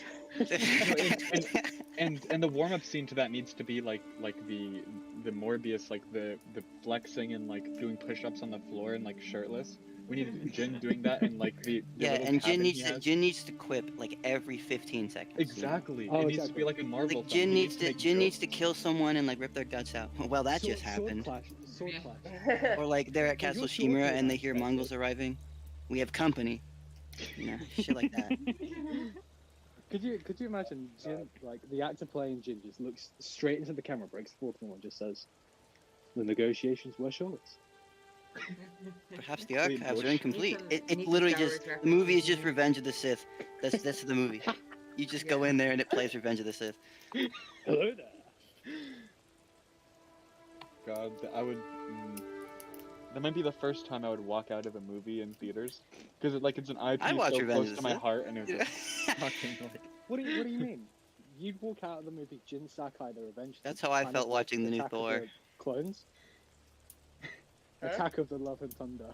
And the warm up scene to that needs to be like the Morbius, like the flexing and like doing push ups on the floor and like shirtless. We need Jin doing that and like the Yeah, little and cabin he has. Jin needs to quip like every 15 seconds. you know? Exactly. Oh, it needs to exactly. be like a Marvel. Like film. He Jin make needs to jokes. kill someone and like rip their guts out. Well, that just happened. Sword Yeah. clash. Or like they're at Well, Castle you're Shimura talking and they about hear that, Mongols arriving. We have company. You know, shit like that. Could you imagine Jin, like the actor playing Jin, just looks straight into the camera, breaks the fourth wall, and just says, "The negotiations were short." Perhaps the Wait, archives are Bush. incomplete. Need It's some literally Star just Wars the movie is references. just Revenge of the Sith. That's the movie. You just go in there and it plays Revenge of the Sith. Hello there. God, I would. That might be the first time I would walk out of a movie in theaters, because it's an IP I'd watch so Revenge close of to the my Sith. heart, and it was just fucking like. What do you mean? You'd walk out of the movie Jin Sakai, the Revenge. That's how I kind felt of like watching the new Attack of Thor. the Clones. Huh? Attack of the Love and Thunder.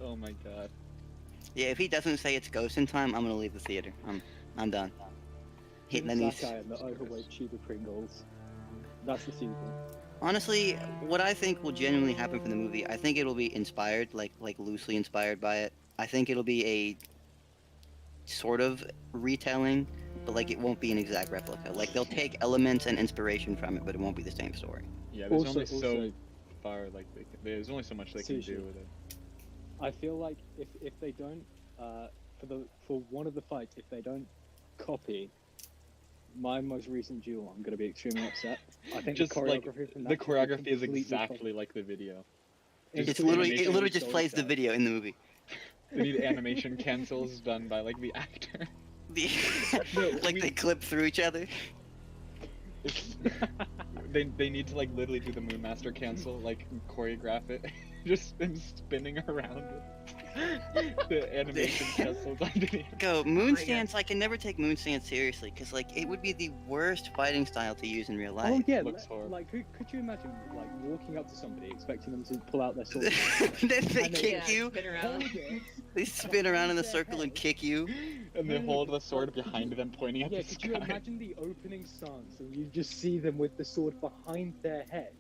Oh my god. Yeah, if he doesn't say it's Ghost in Time, I'm gonna leave the theater. I'm done. Jin Then he's Sakai and the overweight Cheetah Pringles. That's the sequel. honestly, what I think will genuinely happen from the movie, I think it'll be inspired, like loosely inspired by it. I think it'll be a sort of retelling, but like it won't be an exact replica. Like they'll take elements and inspiration from it, but it won't be the same story. Yeah, there's Also- only so also- far there's only so much they can Sushi. do with it. I feel like if they don't for one of the fights, if they don't copy my most recent duel, I'm gonna be extremely upset. I think Just the like choreography from that the should be choreography is completely exactly like the video. It's Just literally animation it literally is just so plays the sad. video in the movie. They need animation cancels done by like the actor. No, like we- they clip through each other. It's, they need to like literally do the Moonmaster cancel, like choreograph it, just them spinning around the animation cancels on video. Go my moon God. stance. I can never take moon stance seriously because like it would be the worst fighting style to use in real Oh life. yeah, Looks horrible. like could you imagine like walking up to somebody expecting them to pull out their sword? then they And they- kick Yeah, you. spin around. Hold it. They spin around in a circle and kick you. And they hold the sword behind them, pointing at Yeah, the could sky. you imagine the opening stance and you just see them with the sword behind their head?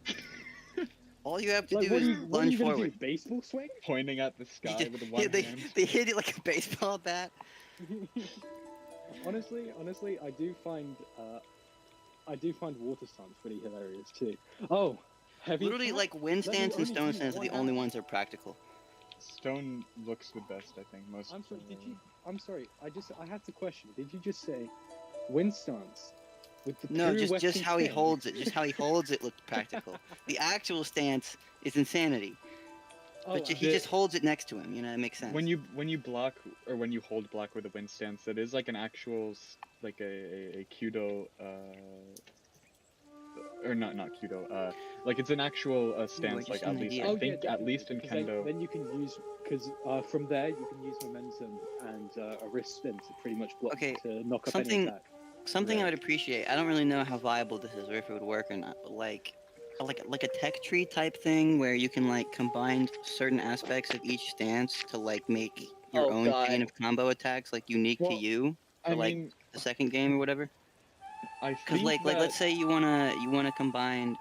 All you have to Like, do what are is you, what are lunge you gonna forward. do? Baseball swing? Pointing at the sky with one Yeah, they hand. hit it like a baseball bat. honestly, I do find water stance pretty hilarious too. Oh, heavy. Literally, cut? like wind Let me stance and only stone do stance are the one only hand. ones that are practical. Stone looks the best, I think. Most. I'm sorry. I'm sorry. I have to question. Did you just say wind stance with the No, pirouette just and how he cane? holds it. Just how he holds it looked practical. The actual stance is insanity. Oh, But he just holds it next to him. You know, it makes sense. When you block or when you hold block with a wind stance, that is like an actual like a kudo or not kudo like it's an actual stance, like just at an least idea. I oh, think yeah, at least in definitely, 'cause kendo. then you can use from there you can use momentum and a wrist spin to pretty much block Okay, to knock up something- any attack. Something I Right. would appreciate. I don't really know how viable this is or if it would work or not, but like a tech tree type thing where you can like combine certain aspects of each stance to like make your Oh, own God. chain of combo attacks like unique to Well, you for I like mean, the second game or whatever. I Because think like let's say you wanna combine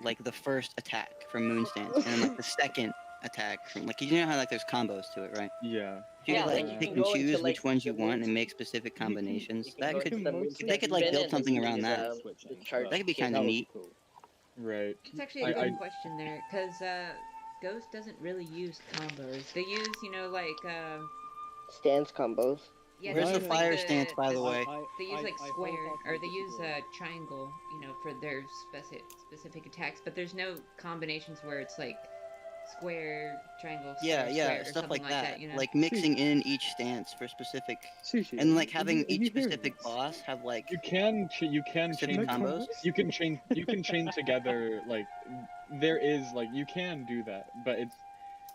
like the first attack from Moon Stance and then like the second attack from like you know how like there's combos to it, right? yeah. If you Yeah, could like, like you pick can and go into, choose like, which ones you the want moves- and make specific combinations, You can that go could into the mostly- moves they could, like, spin build and something use, around that. Switching, the chart. that could be shit. kind of That would neat. be cool. Right. It's actually a I- good question there, because Ghost doesn't really use combos. They use, like, Stance combos. yeah, Where's they the use, fire like, stance, by the way? they use like I square, wholeheartedly or they use disagree. triangle, for their specific attacks. But there's no combinations where it's like square, triangle, Yeah, square, yeah, square, or stuff something like that. You know? Like mixing in each stance for specific, Sushi, and like are having you each hearing specific this? boss have like You can specific chain combos. you can chain together, like there is like you can do that, but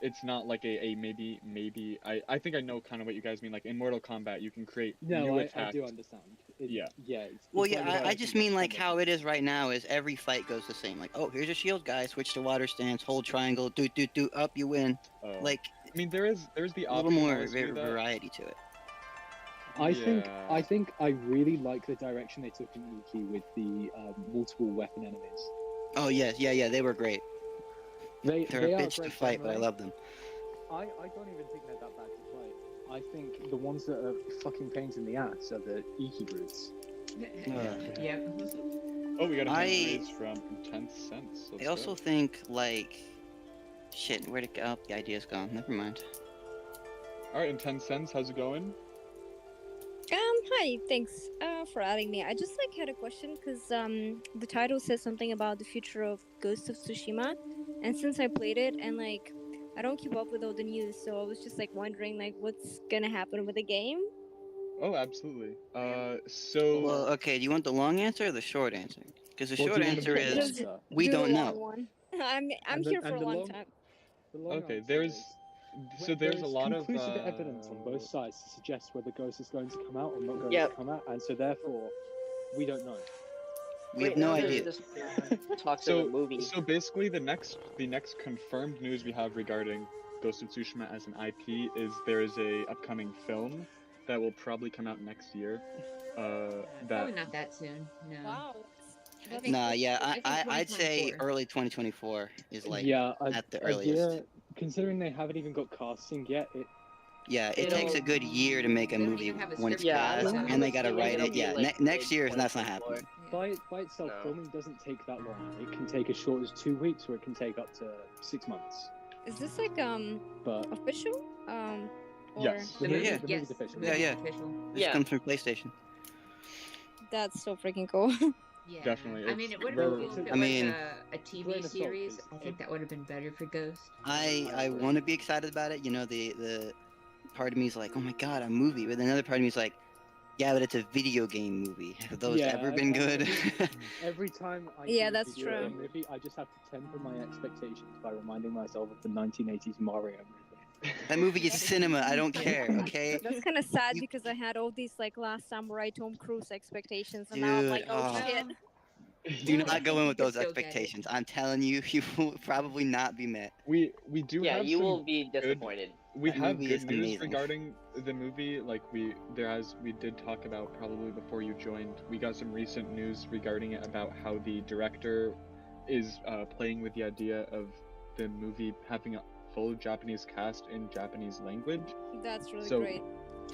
it's not like a maybe I think I know kind of what you guys mean. Like in Mortal Kombat you can create new No, I attacks. do understand. Yeah. Well, it's yeah, like I just mean like how it is right now is every fight goes the same. Like, oh, here's a shield guy, switch to water stance, hold triangle, do up, you win. Like I mean there's the a little option more to always do that. variety to it. I think I really like the direction they took in Iki with the multiple weapon enemies. Oh yes, yeah, they were great. They're They a are bitch to great fight, but I generally. love them. I don't even think they're that bad to fight. I think the ones that are fucking pains in the ass are the Iki brutes. Yep. Oh, we got a I- raise from Intense Sense. I also think like shit, where'd it go? Oh, the idea's gone. Never mind. Alright, Intense Sense, how's it going? Hi, thanks for adding me. I just had a question because the title says something about the future of Ghost of Tsushima, and since I played it and I don't keep up with all the news, so I was just wondering what's gonna happen with the game. Oh, absolutely. Well, So okay. Do you want the long answer or the short answer? Because the What short do you want answer to do? is Just we do the don't long know. one. I'm And the- here for and a the long long- time. The long okay, answer there's is, so there's a there is lot of conclusive evidence on both sides to suggest whether Ghost is going to come out or not going Yep. to come out, and so therefore, we don't know. We have no there's idea. This talks of So the movie. so basically the next confirmed news we have regarding Ghost of Tsushima as an IP is there is a upcoming film that will probably come out next year. Probably That not that soon. No. Wow. I think- Nah, yeah, I think I'd say 2024. early 2024 is like yeah, at the a earliest. year, considering they haven't even got casting yet, Yeah, it It'll- takes a good year to make a They don't movie even have a when it's script Yeah, passed, I'm and they gotta assuming write it'll it. be, Yeah, like, next year that's not 2024. happening. by itself, No. filming doesn't take that long. It can take as short as 2 weeks, or it can take up to 6 months. Is this But official? Or Yes. the The movie, movie, Yeah. the yes, movie's official. the Yeah, movie's yeah. official. This Yeah. comes from PlayStation. that's so freaking cool. Yeah. Definitely, I mean, it would have we're- been cool if it I mean- was a Grain TV of salt, series. 'cause I think that would have been better for Ghost. I agree. want to be excited about it. You know, the part of me is like, oh my god, a movie, but another part of me is like, yeah, but it's a video game movie. Have those Yeah, ever been good? Every time I Yeah, see a that's video true. game movie, I just have to temper my expectations by reminding myself of the 1980s Mario movie. That movie is cinema. I don't care. Okay. That's kind of sad You- because I had all these Last Samurai Tom Cruise expectations, and now I'm Dude, like, oh oh. shit. Do Well, I not go think in you with could those still get it. expectations. I'm telling you, you will probably not be met. we do Yeah, have you some will be disappointed. We That have movie good is news amazing. regarding the movie. Like we did talk about probably before you joined. We got some recent news regarding it about how the director is playing with the idea of the movie having a full Japanese cast in Japanese language. That's really So, great.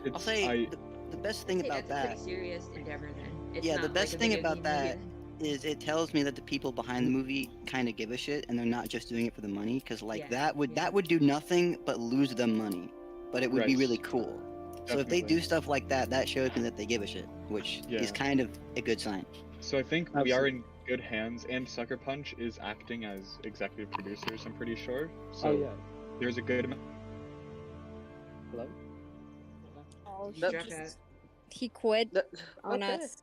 It's, I'll say the best thing Hey, about that's a that. pretty serious endeavor then. It's Yeah, not the best like a thing video about game that movie. is it tells me that the people behind the movie kind of give a shit and they're not just doing it for the money, because like Yeah, that would do nothing but lose them money, but it would be Right. really cool. So if they Definitely. do stuff like that, that shows me that they give a shit, which is Yeah. kind of a good sign. So I think we are in good hands, and Sucker Punch is acting as executive producers, I'm pretty sure. So Oh yeah. there's a good amount. Hello. Oh, He That- dropped out. he quit on Okay. us.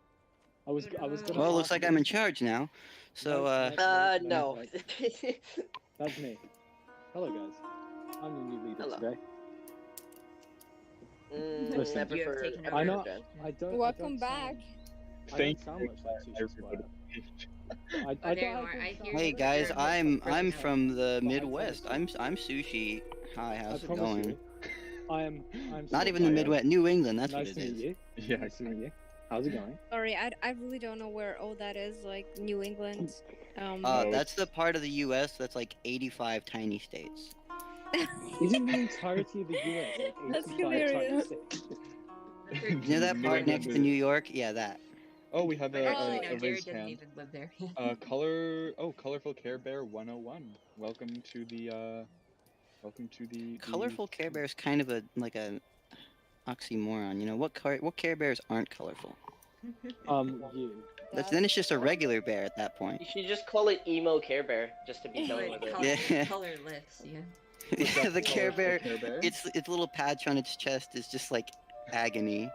I was gonna. Well, it looks ask like you- I'm in charge now. So No. That's me. Hello guys. I'm the new leader Hello. today. I You have prefer. taken I over. know. Ben. I don't. Welcome I don't back. I Thank don't sound you, much like Sushi everybody. Square. Oh, there you are. I hear hey you. guys, You're I'm frozen out. from the But I Midwest. promise I'm Sushi. Hi, I how's it promise going? you, I'm Not so even the tired. Midwest, New England. That's Nice what to it meet is. you. Yeah, Nice to meet you. How's it going? Sorry, I really don't know where all that is, like New England. Oh, That's the part of the U.S. that's like 85 tiny states. Isn't the entirety of the US like That's 85 hilarious. times six? You know that New part England next to is- New York? Yeah, that. Oh, we have But actually, a no, Jared raised doesn't hand. even live there. Colorful Care Bear 101. Welcome to the Colorful Care Bear is kind of a oxymoron. You know what? What Care Bears aren't colorful? You. Then it's just a regular bear at that point. You should just call it emo Care Bear, just to be done Like, with it. Yeah. colorless, yeah. The Care Bear, Care Bear? its little patch on its chest is just like agony.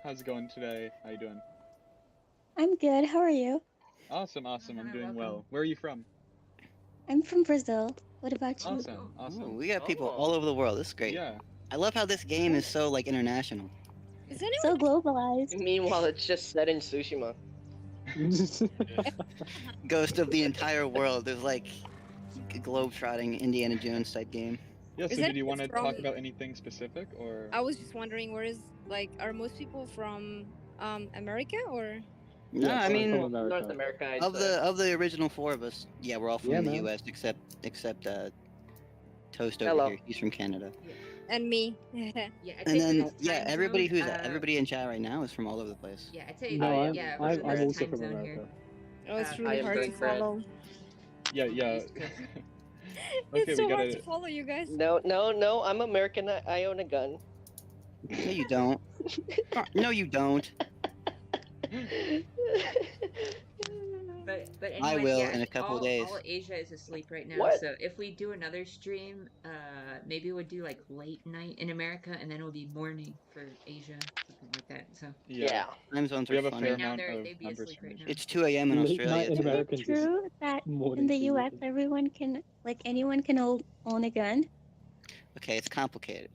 How's it going today? How you doing? I'm good. How are you? Awesome. I'm Hi, doing welcome. well. Where are you from? I'm from Brazil. What about you? Awesome. Ooh, we got people Oh. all over the world. This is great. Yeah. I love how this game is so like international. Is anyone? So globalized. Meanwhile, it's just set in Tsushima. Ghost of the entire world. There's like globe-trotting Indiana Jones type game. Yeah, Is so that did you want to from- talk about anything specific, or? I was just wondering, are most people from America or? No, Yes, I I'm mean from America. North America. I'd of say. the original four of us, yeah, we're all from Yeah, the man. U.S. except Toast over Hello. here. He's from Canada. And me. Yeah, I'd And say then for this yeah, time everybody zone, everybody in chat right now is from all over the place. Yeah, I'd say No, yeah. I'm for this also time from zone America. Oh, it's I really am hard to doing bad. follow. Yeah. East Coast. It's so we hard gotta. to follow you guys. No. I'm American. I own a gun. No, you don't. No, you don't. But I anyway, will yeah, in a couple all, days. all Asia is asleep right now. What? So if we do another stream, maybe we'll do like late night in America, and then it'll be morning for Asia, something like that. So Yeah. Time zones We are have a funny. fair right now amount of they'd be members asleep from right Asia. now. It's 2 a.m. in Late Australia. night in too. Is it Americans is true that morning in the for US you. everyone can, like anyone can own a gun? Okay, it's complicated.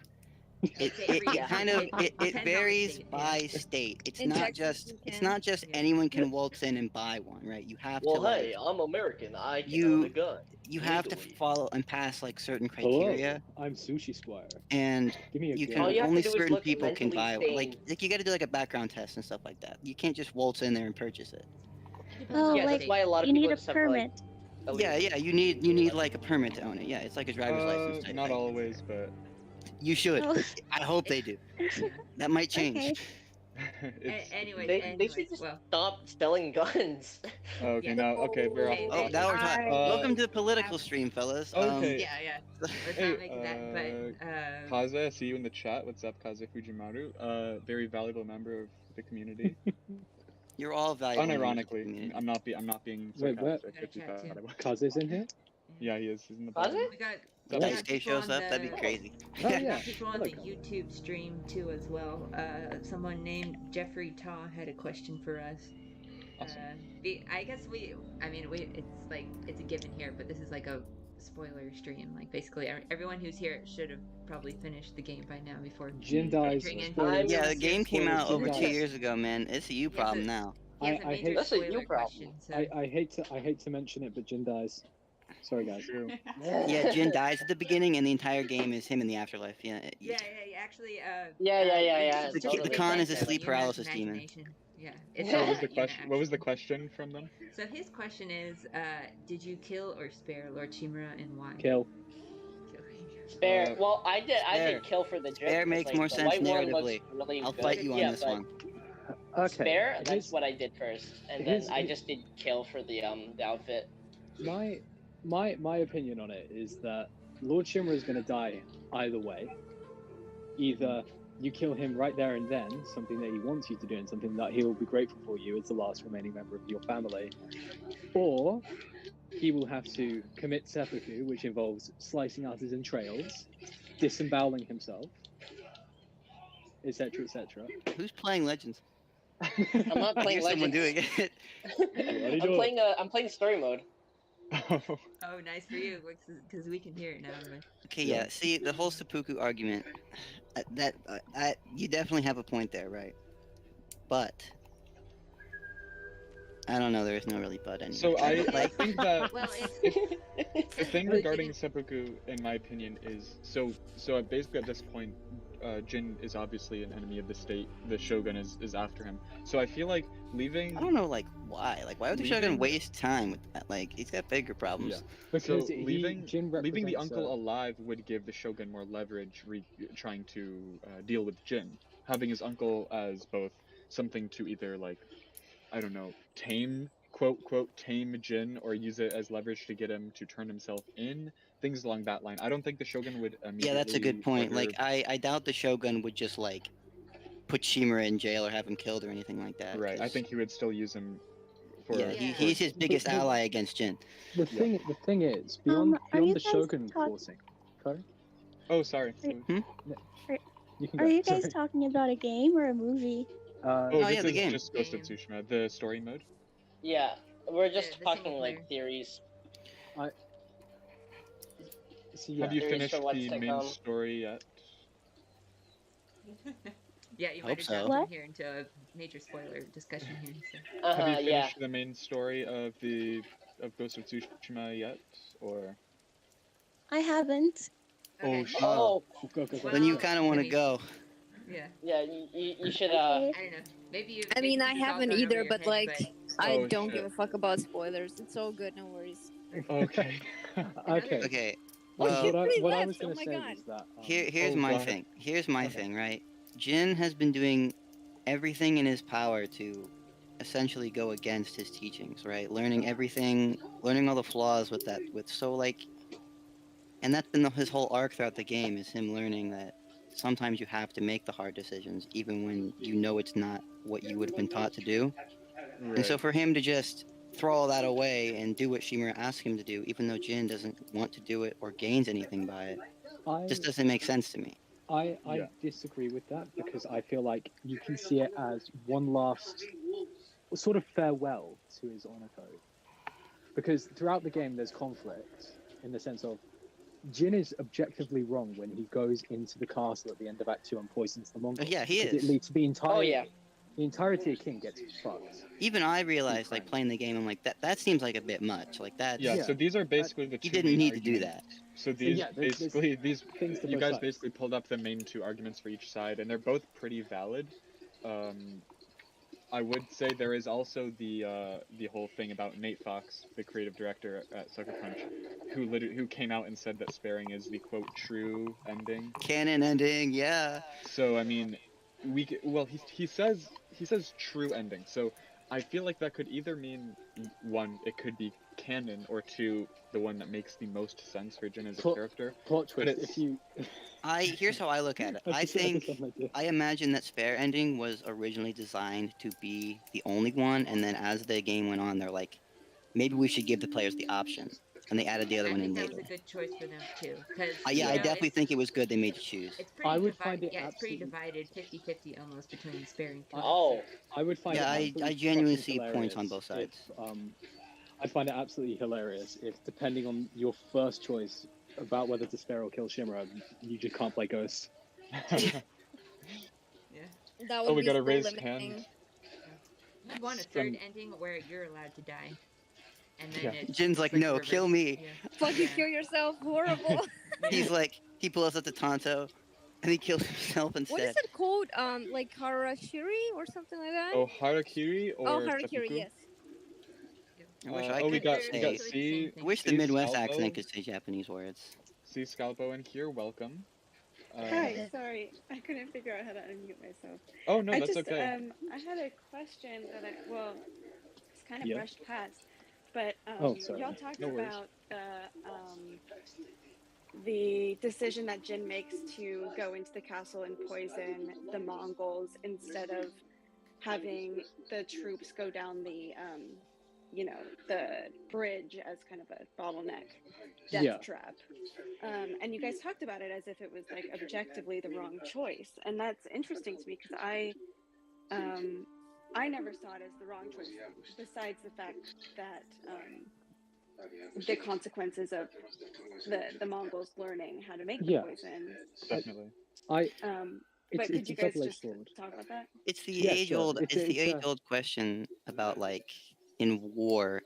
I'd say every- It kind of it depends on the varies state, by yeah. state. It's In not Texas, just you it's can. not just Yeah. anyone can waltz in and buy one, right? You have Well, to like hey, I'm American. I can You- own a gun. you have to legally. follow and pass like certain Hello, criteria, I'm Sushi Squire. and Give me a you gun. can All you have to only do is certain look people can mentally buy one. sane. Like you got to do like a background test and stuff like that. You can't just waltz in there and purchase it. Depends Oh, on Yeah, the like, that's why a lot of You people need a just have to, like, permit. Yeah, you need like a permit to own it. Yeah, it's like a driver's license. Type Not thing. always, but You should. Oh, I hope they do. That might change. okay. it's. Anyways, They should just well, stop selling guns. Okay, Yeah. now we're Hey, off. Oh, hey, now we're talking. Alright. Welcome to the political stream, fellas. Okay. yeah. Let's Hey, not make that. But Kaze, I see you in the chat. What's up, Kaze Fujimaru? Very valuable member of the community. You're all valuable. members of the Unironically, community. I'm not being Wait, what? sarcastic. Gotta if you chat thought too. I was. Kaze's in here? Yeah, he is. He's in the Kaze? bottom. we got What's Nice. up? Day people shows on up. That'd be the- crazy. Oh, we yeah. got people on Hello, the Kaze. YouTube stream too as well. Someone named Jeffrey Taw had a question for us. Awesome. I guess it's a given here, but this is like a spoiler stream. Like basically, everyone who's here should have probably finished the game by now before Jin dies. entering in. Spoilers. Yeah, the Yes, game came out spoilers, over Jin 2 dies. years ago, man. It's a you Yeah, problem but- now. He has a I major hate- That's a you spoiler problem. question. So. I hate to mention it, but Jin dies. Sorry, guys. True. Yeah, Jin dies at the beginning, and the entire game is him in the afterlife. Yeah. Yeah, actually, Yeah, The totally. con is a makes sleep sense. paralysis Your demon. imagination. Yeah. It's So all what was the about your question? What was the actions. question from them? So his question is, did you kill or spare Lord Chimera and why? Kill. Spare. Well, I Spare. did kill for the joke. Spare 'cause, makes like, more the sense white one looks narratively. really I'll good. fight you on Yeah, this but one. Okay. Spare. That's here's- what I did first, and then I just did kill for the outfit. My opinion on it is that Lord Shimura is going to die either way. Either you kill him right there and then, something that he wants you to do, and something that he will be grateful for you as the last remaining member of your family, or he will have to commit seppuku, which involves slicing out his entrails, disemboweling himself, etc., etc. Who's playing Legends? I'm not I playing hear someone Legends. doing it. I'm playing story mode. Oh, nice for you, because we can hear it now. But Okay, Yeah. yeah. See, the whole seppuku argument, you definitely have a point there, right? But I don't know. There is no really but anymore. So I like, think that well, it's the thing Well, regarding you- seppuku, in my opinion, is basically at this point, Jin is obviously an enemy of the state. The shogun is after him. So I feel like leaving. I don't know, like why? Like, why would the shogun Leaving- waste time with that? Like, he's got bigger problems. Yeah. Because So Jin leaving the represents uncle alive would give the shogun more leverage trying to deal with Jin. Having his uncle as both something to either, like, I don't know, tame, quote tame Jin, or use it as leverage to get him to turn himself in, things along that line. I don't think the shogun would immediately. Yeah, that's a good point. order- Like, I doubt the shogun would just like put Shimura in jail or have him killed or anything like that. Right, I 'cause- think he would still use him for. Yeah, Yeah. he's his biggest But- ally against Jin. the thing is beyond are you the guys shogun talk- forcing. Sorry, Oh, sorry. you can Are go. you guys Sorry. talking about a game or a movie? Oh, Oh, this yeah, the is game. just Ghost of Game. Tsushima, the story mode. Yeah, we're just The talking single like player. theories. So, yeah, Have you Theories finished for what's the to main come. story yet? yeah, you Hope might have so. jumped What? in here into a major spoiler discussion here. So. Have you Yeah. finished the main story of Ghost of Tsushima yet, or? I haven't. Oh, Okay. shit. Oh, Oh, go. Then you Well, kind of want I to mean- go. Yeah, yeah. You should. Okay. I don't know. Maybe you. I mean, maybe I this is all haven't going over either, your but head, like, I Oh, don't shit. give a fuck about spoilers. It's all good, no worries. Okay. Okay. Okay. Oh, Well, shit. Pretty what I left, was gonna oh my say God. was that here's Oh, my God. thing. Here's my Okay. thing, right? Jin has been doing everything in his power to essentially go against his teachings, right? Learning everything, learning all the flaws with that, and that's been his whole arc throughout the game is him learning that sometimes you have to make the hard decisions, even when you know it's not what you would have been taught to do. And so Right. for him to just throw all that away and do what Shimura asks him to do, even though Jin doesn't want to do it or gains anything by it, I just doesn't make sense to me. I Yeah. disagree with that because I feel like you can see it as one last sort of farewell to his honor code. Because throughout the game, there's conflict in the sense of Jin is objectively wrong when he goes into the castle at the end of Act 2 and poisons the Mongols. Yeah, he because is. It leads to the entire. Oh, yeah. The entirety of King gets fucked. Even I realized, like Right. playing the game, I'm like, that seems like a bit much. Like that. Yeah, Yeah. so these are basically the He two didn't main need to do arguments. that. So these yeah, there's basically these things to you both guys sides. basically pulled up the main two arguments for each side, and they're both pretty valid. I would say there is also the whole thing about Nate Fox, the creative director at Sucker Punch, who came out and said that sparing is the quote true ending. Canon ending, yeah. So I mean, he says true ending. So I feel like that could either mean one, it could be canon, or two, the one that makes the most sense for Jin as a Plot- character. Plot But twist. it's- If you. Here's how I look at it. I just think have an idea. I imagine that spare ending was originally designed to be the only one, and then as the game went on, they're like, maybe we should give the players the option, and they added the other I one in think that was later. a good choice for them too. Because Yeah, I definitely think it was good they made you choose. it's pretty I would divided. find it Yeah, it's pretty absolutely- divided, 50-50 almost between sparing. Oh, I would find Yeah, it I absolutely genuinely fucking see points on hilarious both sides. I'd find it absolutely hilarious if, depending on your first choice about whether to spare or kill Shimura, you just can't play Ghost. Yeah. That would Oh, we be got a so raised limiting. hand. You want a third ending where you're allowed to die, and then Yeah. it's Jin's like, no, reverse- kill me. Yeah. Fucking Yeah. kill yourself, horrible. He's like, he pulls out the Tonto, and he kills himself What is instead. it called? Like Harashiri or something like that? Oh, Harakiri or Oh, Harakiri, seppuku? yes. I wish I we could got say. C. I wish the C Midwest Scalpo. accent could say Japanese words. C Scalpo in here, welcome. Hi, sorry, I couldn't figure out how to unmute myself. Oh no, I that's just okay. I had a question that it's kind of Yeah. brushed past, but Oh, sorry. y'all talked No worries. about the decision that Jin makes to go into the castle and poison the Mongols instead of having the troops go down the bridge as kind of a bottleneck death Yeah. trap. And you guys talked about it as if it was like objectively the wrong choice, and that's interesting to me because I never saw it as the wrong choice. Besides the fact that the consequences of the Mongols learning how to make the Yeah. poison. Definitely. But It's could you a guys double-edged just sword. talk about that? It's the Yeah, age sure. old. It's the age old question about like in war,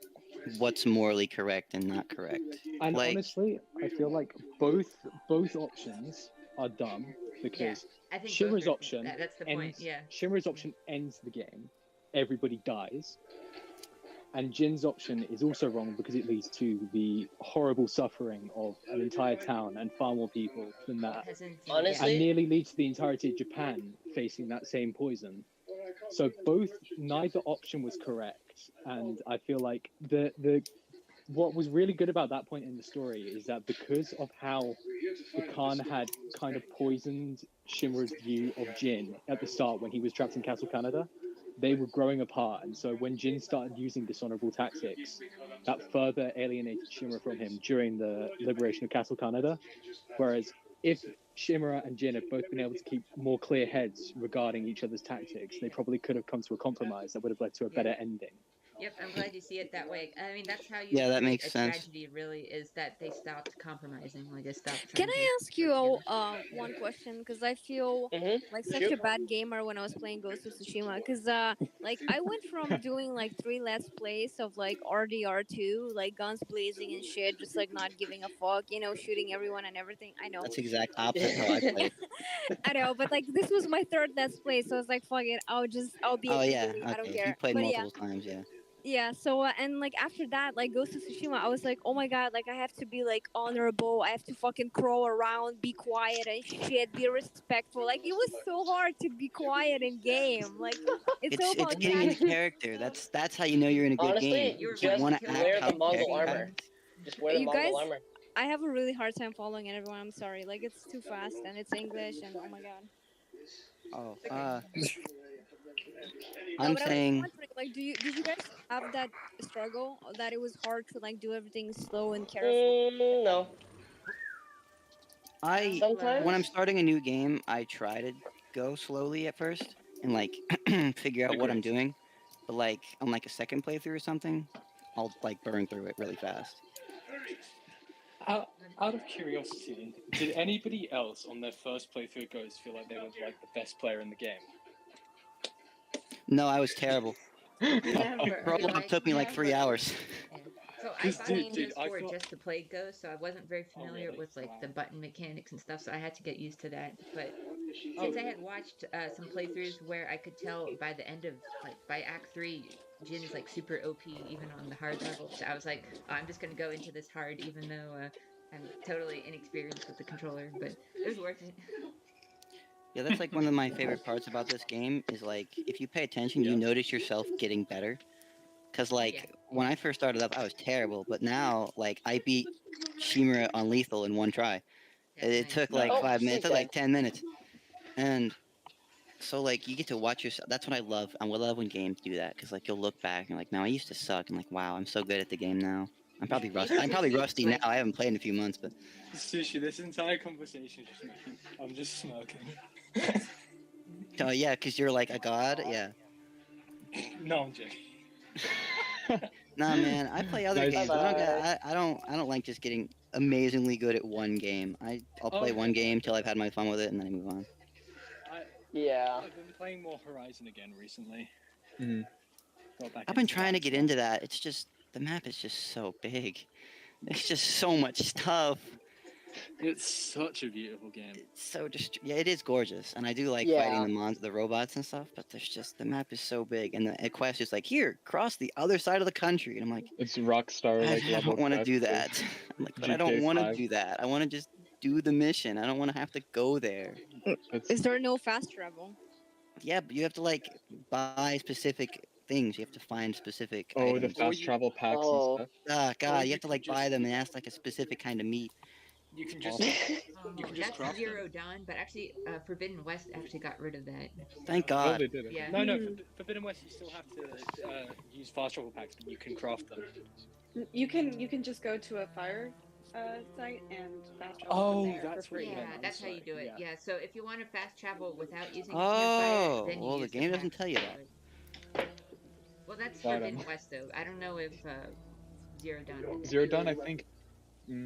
what's morally correct and not correct. And like, honestly, I feel like both options are dumb because I think Shimmer's both are, option that's the ends. point. Yeah. Shimmer's option ends the game. Everybody dies. And Jin's option is also wrong because it leads to the horrible suffering of an entire town and far more people than that. Honestly, and nearly leads to the entirety of Japan facing that same poison. So neither option was correct, and I feel like the what was really good about that point in the story is that because of how the Khan had kind of poisoned Shimura's view of Jin at the start when he was trapped in Castle Canada, they were growing apart, and so when Jin started using dishonorable tactics, that further alienated Shimura from him during the liberation of Castle Canada. Whereas if Shimura and Jin had both been able to keep more clear heads regarding each other's tactics, they probably could have come to a compromise that would have led to a better ending. Yep, I'm glad you see it that way. I mean, that's how you Yeah, that avoid makes a sense. tragedy, really, is that they stopped compromising. Like, they stopped Can trying to I ask you work together. one question? Because I feel like such Shoot. a bad gamer when I was playing Ghost of Tsushima. Because like I went from doing like 3 let's plays of like RDR2, like guns blazing and shit, just like not giving a fuck, you know, shooting everyone and everything. I know. That's the exact opposite how I play it. I know, but like this was my 3rd let's play, so I was like, fuck it, I'll be Oh an yeah, idiot. I don't okay. care. You played But yeah. multiple times, yeah. Yeah, so and like after that, like Ghost of Tsushima, I was like, oh my god, like I have to be like honorable, I have to fucking crawl around, be quiet and shit, be respectful. Like it was so hard to be quiet in game. Like it's so It's about getting into tactics. character. That's how you know you're in a good Honestly, game. just want to wear act how the Mongol character armor. acts. Just wear the You Mongol guys, armor. I have a really hard time following everyone. I'm sorry. Like it's too fast and it's English and oh my god. Oh, No, I'm but I was saying wondering, like, did you guys have that struggle that it was hard to like do everything slow and careful? No. Sometimes. when I'm starting a new game, I try to go slowly at first and like figure out what I'm doing. But like on like a second playthrough or something, I'll like burn through it really fast. Out of curiosity, did anybody else on their first playthrough of Ghost feel like they were like the best player in the game? No, I was terrible. Never. Prologue took me like 3 hours. Yeah. So I bought dude, the I PS4 thought- just to play Ghost, so I wasn't very familiar with like the button mechanics and stuff, so I had to get used to that. But since I had watched some playthroughs where I could tell by the end of like by Act 3, Jin's like super OP even on the hard levels, I was like, oh, I'm just gonna go into this hard even though I'm totally inexperienced with the controller, but it was worth it. Yeah, that's like one of my favorite parts about this game is like if you pay attention, you notice yourself getting better. Cause like when I first started up, I was terrible, but now like I beat Shimura on lethal in one try. It took like 5 minutes, it took like 10 minutes, and so like you get to watch yourself. That's what I love. I love when games do that because like you'll look back and like, now I used to suck. I'm like, wow, I'm so good at the game now. I'm probably rusty. I'm probably rusty now. I haven't played in a few months, but Sushi, this entire conversation is just me. I'm just smoking. oh yeah, because you're like a god. Yeah. No, I'm joking. Nah, man, I play other Nice. games. I don't like just getting amazingly good at one game. I'll play one game till I've had my fun with it and then I move on. I've been playing more Horizon again recently. I've been trying to get into that. It's just the map is just so big. There's just so much stuff. It's such a beautiful game. It's so yeah, it is gorgeous, and I do like fighting the robots and stuff. But there's just the map is so big, and the quest is like here, cross the other side of the country, and I'm like, it's Rockstar like I level don't want to quest do of that. I'm like, but I GTA don't want to 5. do that. I want to just do the mission. I don't want to have to go there. Is there no fast travel? Yeah, but you have to like buy specific things. You have to find specific Oh, the items. fast travel packs and Oh. stuff. Ah, Or God, you you have to can like buy just- them and ask like a specific kind of meat. You can It's just awful. Oh, you can just that's craft Zero them. Dawn, but actually, Forbidden West actually got rid of that. Thank Oh, God. they did it. Yeah. No, Hmm. Forbidden West, you still have to use fast travel packs, but you can craft them. You can just go to a fire site and fast travel Oh, from there that's for what free. you Yeah, meant. I'm that's how you sorry. do it. Yeah. Yeah, so if you want to fast travel without using a campfire, Oh, then you well, the use the game doesn't packs. tell you that. Well, that's Got Forbidden 'em. West, though. I don't know if Zero Dawn did that. Zero Dawn, I think.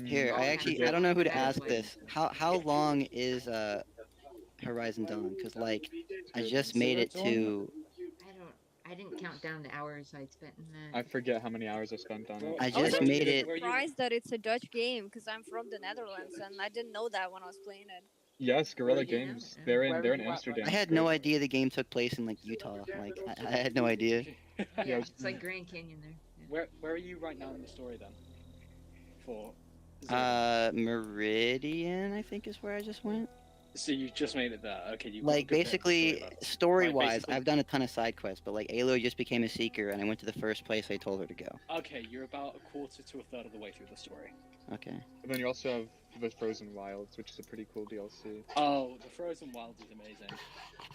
Here, All I kinds I of don't know who to Battle ask Boy. this. How long is Horizon Dawn? Because like I just made it to. I didn't count down the hours I'd spent in that. I forget how many hours I spent on it. I I was just actually made it. surprised that it's a Dutch game because I'm from the Netherlands and I didn't know that when I was playing it. Yes, Guerrilla You didn't know? Games. Yeah. They're in Where they're are in you at right Amsterdam. I had no idea the game took place in like Utah. Like I had no idea. Yeah, it's- it's like Grand Canyon there. Yeah. Where are you right now in the story then? For Meridian, I think is where I just went. so you just made it there. Okay, you've got a Like good bit of the story basically, left. story-wise, basically- I've done a ton of side quests, but like Aloy just became a seeker, and I went to the first place I told her to go. Okay, you're about a quarter to a third of the way through the story. Okay. But then you also have the Frozen Wilds, which is a pretty cool DLC. Oh, the Frozen Wilds is amazing.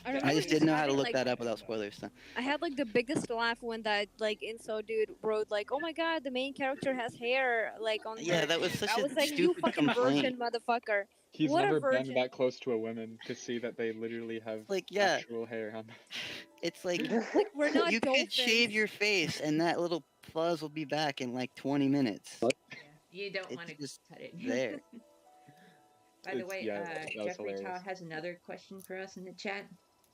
I I remember just didn't know how to having, look like, that up without spoilers. So. I had like the biggest laugh when that like Inso dude wrote like, "Oh my god, the main character has hair like on." Yeah, her that was cheek." such I a was like, "You stupid fucking virgin, complaint. motherfucker!" He's What a never virgin. been that close to a woman to see that they literally have Like, yeah. actual hair on them. It's like Like we're not you dolphins. could shave your face, and that little fuzz will be back in like 20 minutes. Yeah. You don't It's want to just cut it. there. By the It's- way, yeah, that was Jeffrey Tao hilarious. has another question for us in the chat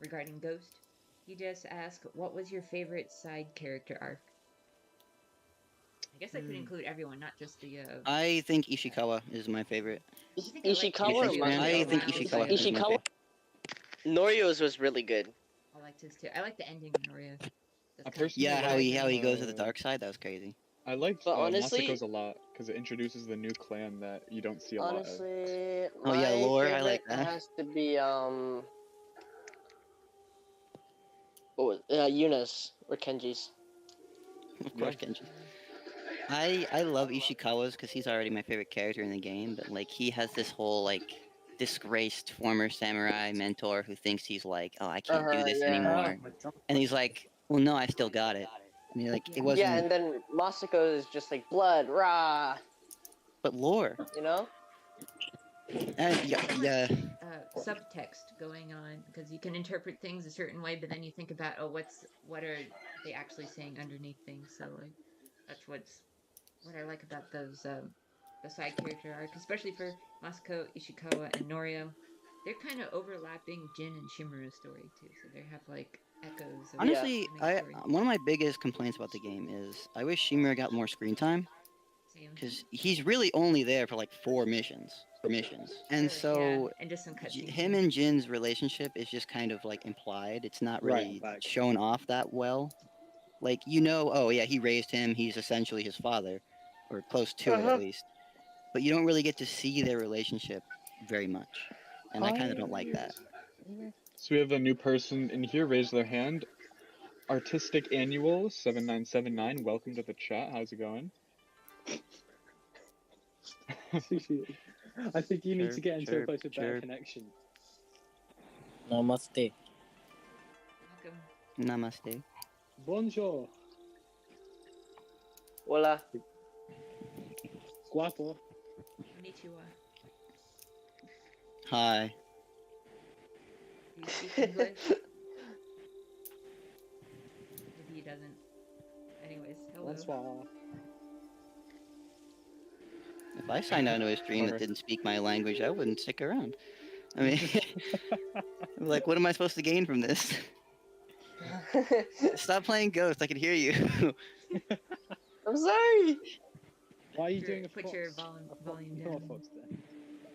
regarding Ghost. He just asked, "What was your favorite side character arc?" I guess I could include everyone, not just the. I think Ishikawa is my favorite. think I like Ishikawa or Ishikawa. I think Wow. Ishikawa is my Ishikawa. favorite. Norio's was really good. I liked his too. I like the ending of Noria. That's I kind of- personally Yeah, how like, he goes to the dark side. That was crazy. I liked But honestly- Masiko's a lot because it introduces the new clan that you don't see a lot of. Honestly, Oh, yeah, my lore, I favorite like that. has to be what was Eunice or Kenji's. Of course, Kenji. I love Ishikawa's because he's already my favorite character in the game, but like he has this whole like disgraced former samurai mentor who thinks he's like, oh, I can't do this yeah. anymore, and he's like, well, no, I still got it. And you're like, it wasn't. Yeah, and then Masako is just like blood, rah, But lore. you know? Yeah. Subtext going on because you can interpret things a certain way, but then you think about, oh, what are they actually saying underneath things? So like, that's what I like about those the side character arc, especially for Masako, Ishikawa, and Norio. They're kind of overlapping Jin and Shimura's story too, so they have like echoes. Of Honestly, the main story. one of my biggest complaints about the game is I wish Shimura got more screen time Same. because he's really only there for like 4 missions. And so Yeah, and just some cutscenes. him and Jin's relationship is just kind of like implied. It's not really shown off that well. Like, oh yeah, he raised him. He's essentially his father, or close to it at least. But you don't really get to see their relationship very much, and I kind of don't like that. So we have a new person in here. Raise their hand. Artistic Annual 7979. Welcome to the chat. How's it going? I think you need to get into a Chirp, place with better chirp. connection. Namaste. Welcome. Namaste. Bonjour. Hola. Guapo. Konnichiwa. Hi. Do you speak English? Maybe he doesn't. Anyways, hello. Bonsoir. If I signed on to a stream that didn't speak my language, I wouldn't stick around. I mean, like, what am I supposed to gain from this? Stop playing Ghost. I can hear you. I'm sorry. Why are you doing a Put fox? your volume You're a down. fox there.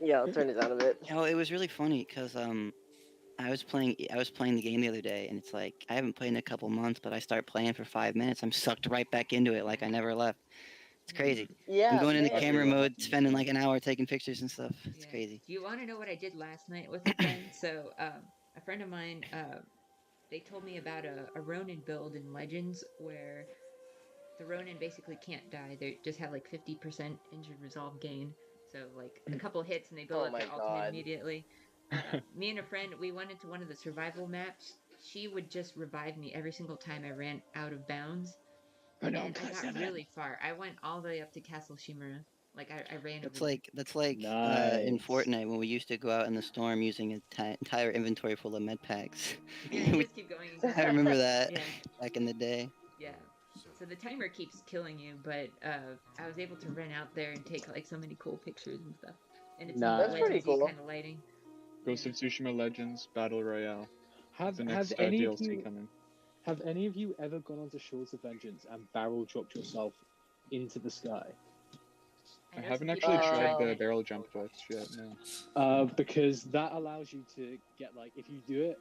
Yeah, I'll turn it down a bit. It was really funny because I was playing the game the other day, and it's like I haven't played in a couple months, but I start playing for 5 minutes, I'm sucked right back into it like I never left. It's crazy. Yeah, I'm going into same. camera mode, spending like an hour taking pictures and stuff. It's Yeah. crazy. Do you want to know what I did last night with a friend? So, a friend of mine, they told me about a Ronin build in Legends where the Ronin basically can't die. They just have like 50% injured resolve gain. So like a couple hits and they build Oh up my their ultimate God. immediately. Me and a friend, we went into one of the survival maps. She would just revive me every single time I ran out of bounds. And I got really far. I went all the way up to Castle Shimura. Like I ran over there. That's like in Nice. Fortnite when we used to go out in the storm using an entire inventory full of med packs. Yeah, you just keep going and going. I remember that Yeah. back in the day. Yeah. So the timer keeps killing you, but I was able to run out there and take like so many cool pictures and stuff. And it's Nice. That's pretty cool. kind of lighting. Ghost of Tsushima Legends Battle Royale. Have The next any of DLC you coming. have any of you ever gone onto Shores of Vengeance and barrel dropped yourself into the sky? I know haven't some people actually have tried the it. barrel jump glitch yet, no. Because that allows you to get like, if you do it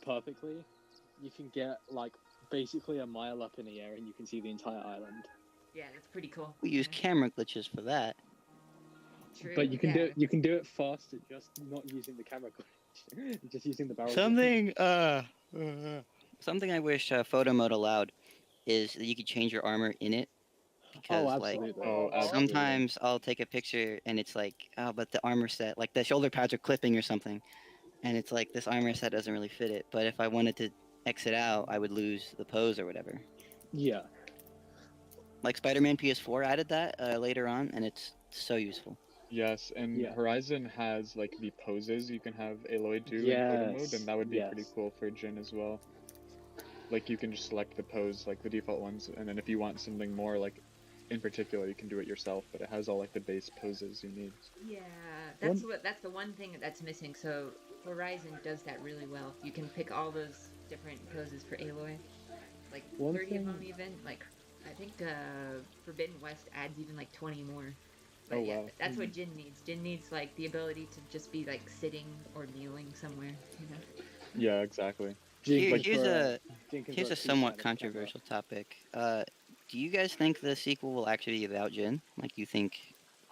perfectly, you can get like basically a mile up in the air and you can see the entire island. Yeah, that's pretty cool. We use Yeah. camera glitches for that. True. But you can yeah. do it faster, just not using the camera glitch, just using the barrel. Something I wish photo mode allowed is that you could change your armor in it. Because absolutely. Oh, absolutely. sometimes I'll take a picture and it's like, oh, but the armor set, like the shoulder pads are clipping or something, and it's like this armor set doesn't really fit it. But if I wanted to exit out, I would lose the pose or whatever. Yeah. Like Spider-Man PS4 added that later on, and it's so useful. Yes, and Yeah. Horizon has like the poses you can have Aloy do in photo mode, Yes, and that would be pretty yes. cool for Jin as well. Like you can just select the pose, like the default ones, and then if you want something more like in particular, you can do it yourself. But it has all like the base poses you need. Yeah, that's the one thing that's missing. So Horizon does that really well. You can pick all those different poses for Aloy, like One 30 of them thing- even. Like I think Forbidden West adds even like 20 more. But Oh, yeah, wow. that's what Jin needs. Jin needs like the ability to just be like sitting or kneeling somewhere. You know? Yeah, exactly. Here's Jin a can here's go a somewhat two-sided controversial topic. Do you guys think the sequel will actually be about Jin? Like, you think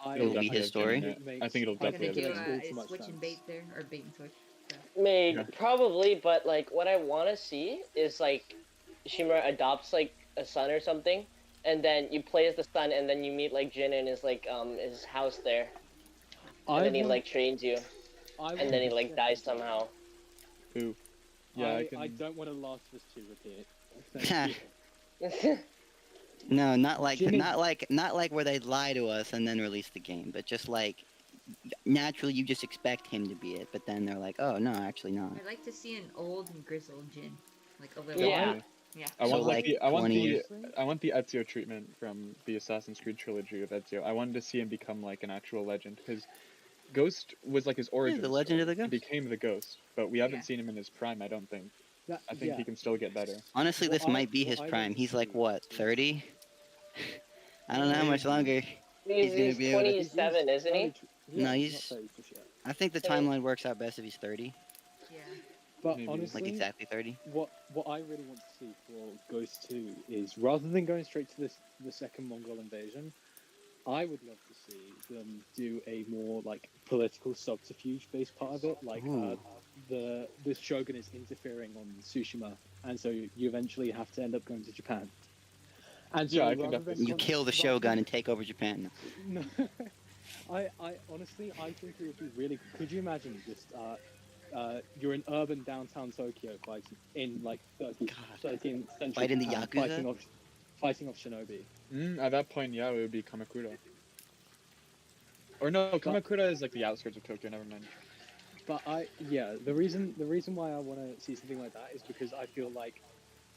camera. it will be definitely his have Jin story? in it. I think it'll Gonna definitely do have Jin. makes too is much switch and sense. bait there or bait and switch. So. Maybe, Yeah. probably, but like what I want to see is like Shimura adopts like a son or something, and then you play as the son, and then you meet like Jin in his like his house there, and then he like trains you, and then he like dies somehow. Ooh. Yeah, I can. I don't want to Last of Us 2 repeat. Thank you. No, not like Jin is- not like where they lie to us and then release the game, but just like naturally you just expect him to be it, but then they're like, oh no, actually not. I'd like to see an old and grizzled Jin, like a little. Yeah. Yeah. I want So, like like, the, I want 20 the years. I want the Ezio treatment from the Assassin's Creed trilogy of Ezio. I wanted to see him become like an actual legend because Ghost was like his origin. the legend of the story. Ghost. He became the Ghost, but we haven't Yeah. seen him in his prime. I don't think. That- I think yeah. he can still get better. Honestly, What this might be what his I prime. want to He's like see what, is- 30? I don't know how much Maybe. longer. He's gonna He's be able to- 27, isn't he? No, not he's- 30 just yet. I think the timeline works out best if he's 30, Yeah. But Maybe. honestly, like exactly 30. what I really want to see for Ghost 2 is rather than going straight to the second Mongol invasion, I would love to see them do a more like political subterfuge based part of it, like Ooh. the shogun is interfering on Tsushima, and so you eventually have to end up going to Japan. And so Yeah, I can rather definitely than see You kill the rather shogun than- and take over Japan. No, I honestly I think it would be really. Could you imagine just you're in urban downtown Tokyo fighting in like 13th century Fighting the Japan, Yakuza? fighting off shinobi. At that point, yeah, it would be Kamakura. Or no, Kamakura is like the outskirts of Tokyo. Never mind. But the reason why I want to see something like that is because I feel like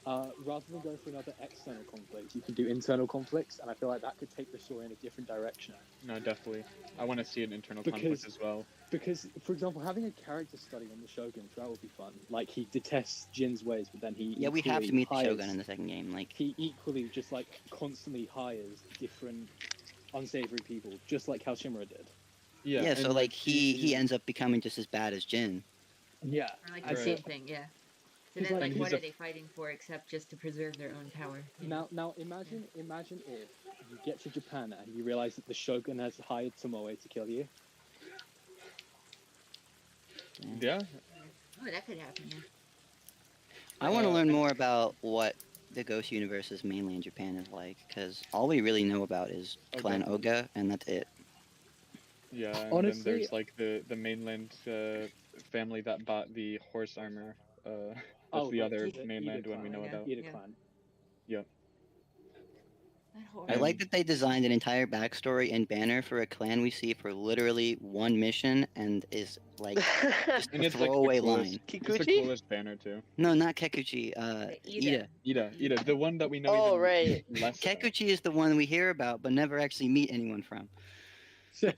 rather than going for another external conflict, you can do internal conflicts, and I feel like that could take the story in a different direction. No, definitely. I want to see an internal Because- conflict as well. Because, for example, having a character study on the Shogun, that would be fun. Like, he detests Jin's ways, but then he Yeah, we have to equally meet the hires- shogun in the second game. Like, He equally just, like, constantly hires different unsavory people, just like how Shimura did. Yeah. yeah, and, so like he ends up becoming just as bad as Jin. Yeah. Or like I the see- same thing. Yeah. So 'Cause, then, like, like, he's what a are they fighting for except just to preserve their own power? you know? Now imagine if you get to Japan and you realize that the shogun has hired Tomoe to kill you. yeah. Oh, that could happen. Yeah. I want to Uh, learn more about what the Ghost Universe's mainland Japan is like, because all we really know about is Clan Okay. Oga, and that's it. Yeah, and then Honestly, there's like the mainland family that bought the horse armor. That's the other Ida mainland one we clan. know yeah, about. Ida yeah. clan. Yep. That horse. I like And that they designed an entire backstory and banner for a clan we see for literally one mission and is like just and a it's like the throwaway coolest. line. It's the Kikuchi? coolest banner too. No, not Kekuchi. The Ida. Ida, the one that we know Oh, even right. less about. Kekuchi is the one we hear about but never actually meet anyone from.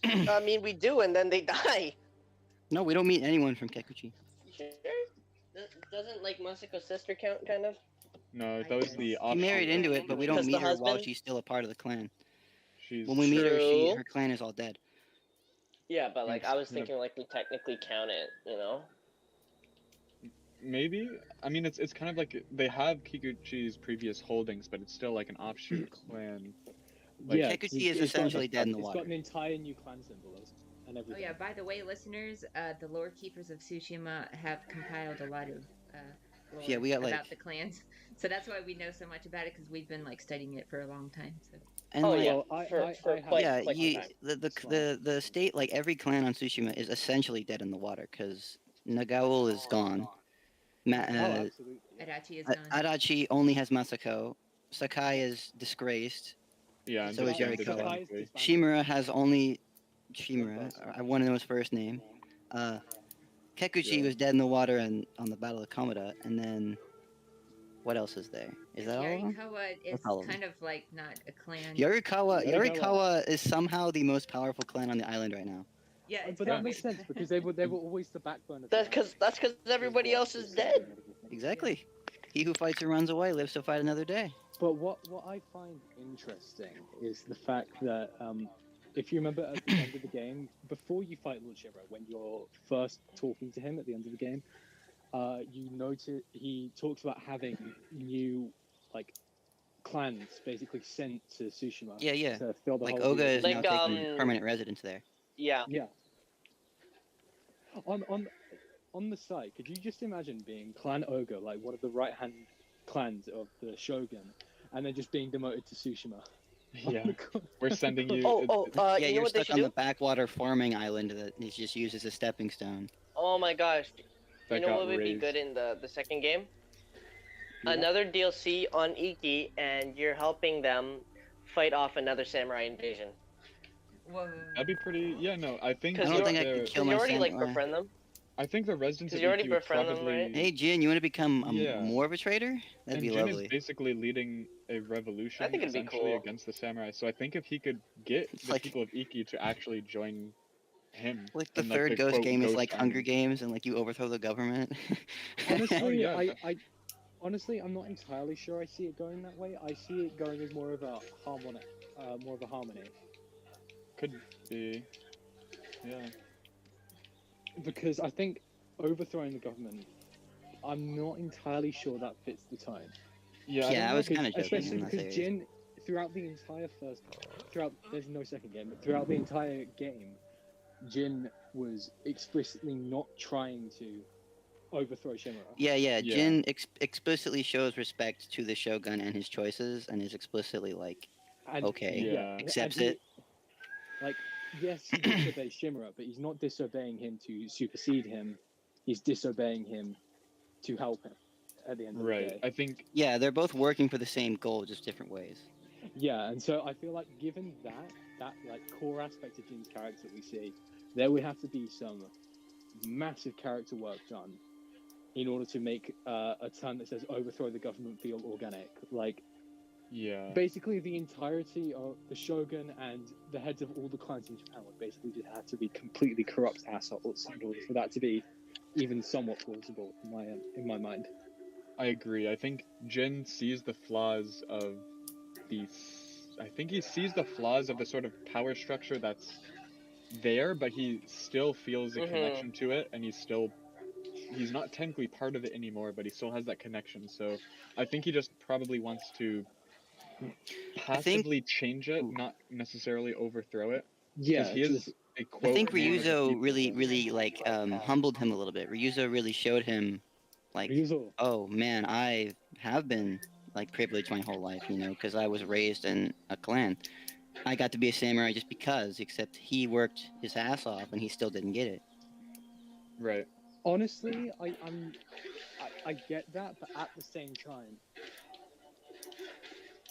I mean, we do, and then they die. No, we don't meet anyone from Kekuchi. Sure. Doesn't like Masiko's sister count, kind of? No, I that was guess. the She offshoot. married into it, but we don't Because the meet her while husband? she's still a part of the clan. She's When we meet her, True. her clan is all dead. Yeah, but like I was Yeah. thinking, like we technically count it, you know? maybe. I mean, it's kind of like they have Kikuchi's previous holdings, but it's still like an offshoot clan. Like, Yeah, Kekuchi is essentially dead in the It's water. got an entire new clan symbol and Oh everything. yeah. By the way, listeners, the Lorekeepers of Tsushima have compiled a lot of lore Yeah, we got, like- about the clans, so that's why we know so much about it because we've been like studying it for a long time. So. And Oh like, yeah, Well, I for have- quite, yeah, quite some time. the state, like every clan on Tsushima is essentially dead in the water because Nagaul is gone. Oh, absolutely. Yeah. Adachi is gone. Adachi only has Masako. Sakai is disgraced. yeah, and So is disbanded Yarikawa. technically. Shimura has only Shimura. I want to know his first name. Kekuchi Yeah. was dead in the water and on the Battle of Komata, and then what else is there? Is that all of them? Yarikawa is That's all of them. kind of like not a clan. Yarikawa is somehow the most powerful clan on the island right now. Yeah, it's But kinda that makes weird. sense because they were always the backbone of That's the because everybody else is dead. Exactly. He who fights and runs away lives to fight another day. But what I find interesting is the fact that if you remember at the end of the game, before you fight Lord Shiro, when you're first talking to him at the end of the game, you notice he talks about having new like clans basically sent to Tsushima. Yeah. To fill the Like whole Oga is Like, now taking permanent residence there. Yeah. Yeah. On the side, could you just imagine being Clan Oga, like one of the right hand clans of the Shogun, and then just being demoted to Tsushima? Yeah, we're sending you. Yeah, Yeah, you know you're what they stuck should on do? the backwater farming island that is just used as a stepping stone. Oh my gosh. That You know got what would be raised. good in the second game? Yeah. Another DLC on Iki, and you're helping them fight off another samurai invasion. Whoa. That'd be pretty. Yeah, no, I think. I don't think I the- could kill Because my you already like samurai. befriend them. I think the residents 'Cause of you already Iki would befriend them, probably. right? Hey, Jin, you want to become Yeah. more of a trader? That'd And be Jin lovely. is basically leading a revolution I think it'd be essentially cool. against the samurai. So I think if he could get It's the like- people of Iki to actually join him, Like the and, third Ghost quote, game is Ghost like Army. Hunger Games, and like you overthrow the government. Honestly, Oh, yeah, honestly, I'm not entirely sure I see it going that way. I see it going as more of a harmony. Could be. Yeah. Because I think overthrowing the government, I'm not entirely sure that fits the tone. Yeah. Yeah, I was Because- kind of joking. Especially I'm not because serious. Jin, throughout the entire there's no second game, but throughout the entire game, Jin was explicitly not trying to overthrow Shimura. Yeah. Yeah. Jin explicitly shows respect to the Shogun and his choices, and is explicitly like, And, okay, Yeah. accepts and he- it. Like, yes, he disobeys Shimura, but he's not disobeying him to supersede him. He's disobeying him to help him at the end of the Right. day. I think. Yeah, they're both working for the same goal, just different ways. Yeah, and so I feel like given that like core aspect of Jin's character we see, there would have to be some massive character work done in order to make a term that says overthrow the government feel organic. Like, Yeah. basically the entirety of the Shogun and the heads of all the clans in Japan would basically just have to be completely corrupt assholes in order for that to be even somewhat plausible in my mind. I agree. I think Jin sees the flaws of I think he sees the flaws of the sort of power structure that's there, but he still feels a Mhm. connection to it, and he's still he's not technically part of it anymore, but he still has that connection. So I think he just probably wants to passively change it, not necessarily overthrow it. Yeah, He is just a I quote think one of the Ryuzo people. really like humbled him a little bit. Ryuzo really showed him like, Ryuzo. oh man, I have been like privileged my whole life, because I was raised in a clan. I got to be a samurai just because, except he worked his ass off and he still didn't get it. Right. Honestly, I get that, but at the same time,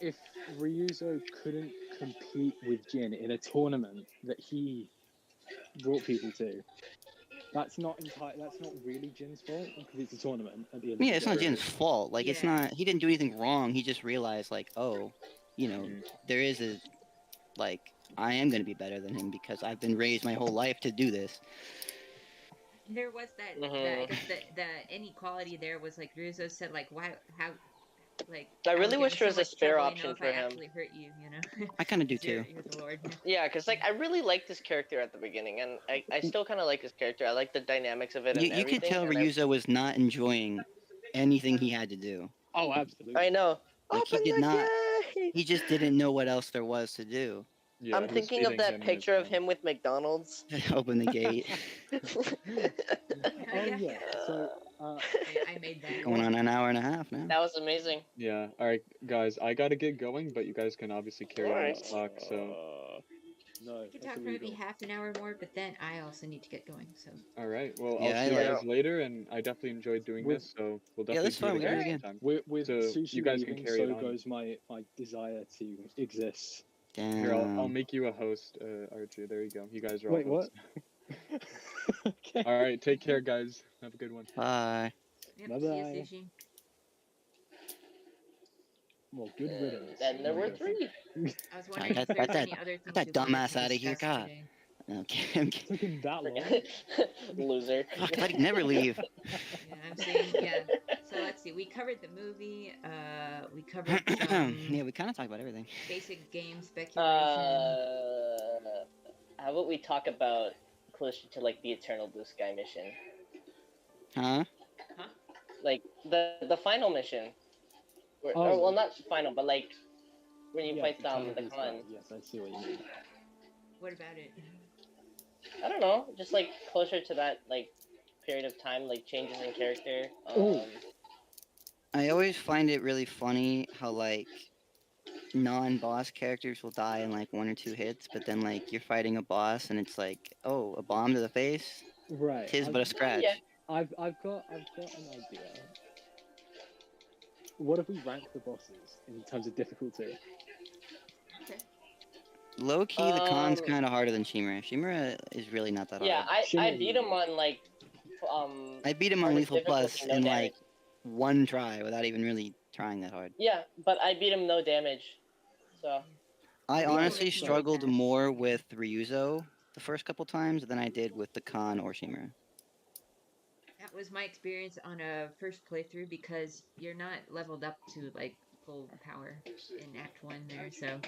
if Ryuzo couldn't compete with Jin in a tournament that he brought people to, that's not really Jin's fault because it's a tournament at the end of Yeah, the it's day. not Jin's fault. Like, it's not. He didn't do anything wrong. He just realized, like, oh, there is a, like, I am gonna be better than him because I've been raised my whole life to do this. There was that I guess the inequality there was like Russo said, like, why, how, like, I would really get in wish there so was a much spare trouble, option if for I him. actually hurt you, I kind of do 'Cause you're too. the Lord. Yeah, because like I really liked this character at the beginning, and I still kind of like this character. I like the dynamics of it and You everything. could tell and Ryuzo was not enjoying anything he had to do. Oh, absolutely. I know. Like, he Open did the not. gate! He just didn't know what else there was to do. Yeah, I'm thinking of that picture of him with McDonald's. Open the gate. Oh yeah. So I made that. Going on an hour and a half now. That was amazing. Yeah. All right, guys. I gotta get going, but you guys can obviously carry on this talk. So. No. We could talk for maybe half an hour more, but then I also need to get going. So. All right. Well, Yeah, I'll see you guys later, and I definitely enjoyed doing this. So we'll definitely that's fine. do We it gotta do again it again. sometime. With So sushi you guys can leaving, carry so it on. goes my desire to exist. Damn. Here, I'll make you a host, Archie. There you go. You guys are all Wait, what? hosts. All right. Take care, guys. Have a good one. Bye. Yep, Bye see bye. you, Sushi. Well, good riddance. Then there were 3. I was wondering if there's any other things that we wanted dumbass to out of here, discuss God. today. Okay. Took him that long. Loser. Fuck, I'd never leave. Yeah, I'm saying, yeah. So let's see. We covered the movie. We covered some Yeah, we kind of talked about everything. basic game speculation. How about we talk about closer to like the Eternal Blue Sky mission? Huh? Like the final mission. Or, well, not final, but like when you fight the Khan. Yes, I see what you mean. What about it? I don't know, just like closer to that like period of time, like changes in character. I always find it really funny how like non-boss characters will die in like 1 or 2 hits, but then like you're fighting a boss and it's like, oh, a bomb to the face? Right. Tis but a scratch. Yeah. I've got an idea. What if we rank the bosses in terms of difficulty? Low key, the Khan's kind of harder than Shimura. Shimura is really not that hard. Yeah, I beat him on like I beat him on Lethal Plus no in damage. like 1 try without even really trying that hard. Yeah, but I beat him no damage. So I Yeah, honestly that's not struggled bad. more with Ryuzo the first couple times than I did with the Khan or Shimura. That was my experience on a first playthrough because you're not leveled up to like full power in Act 1 there, so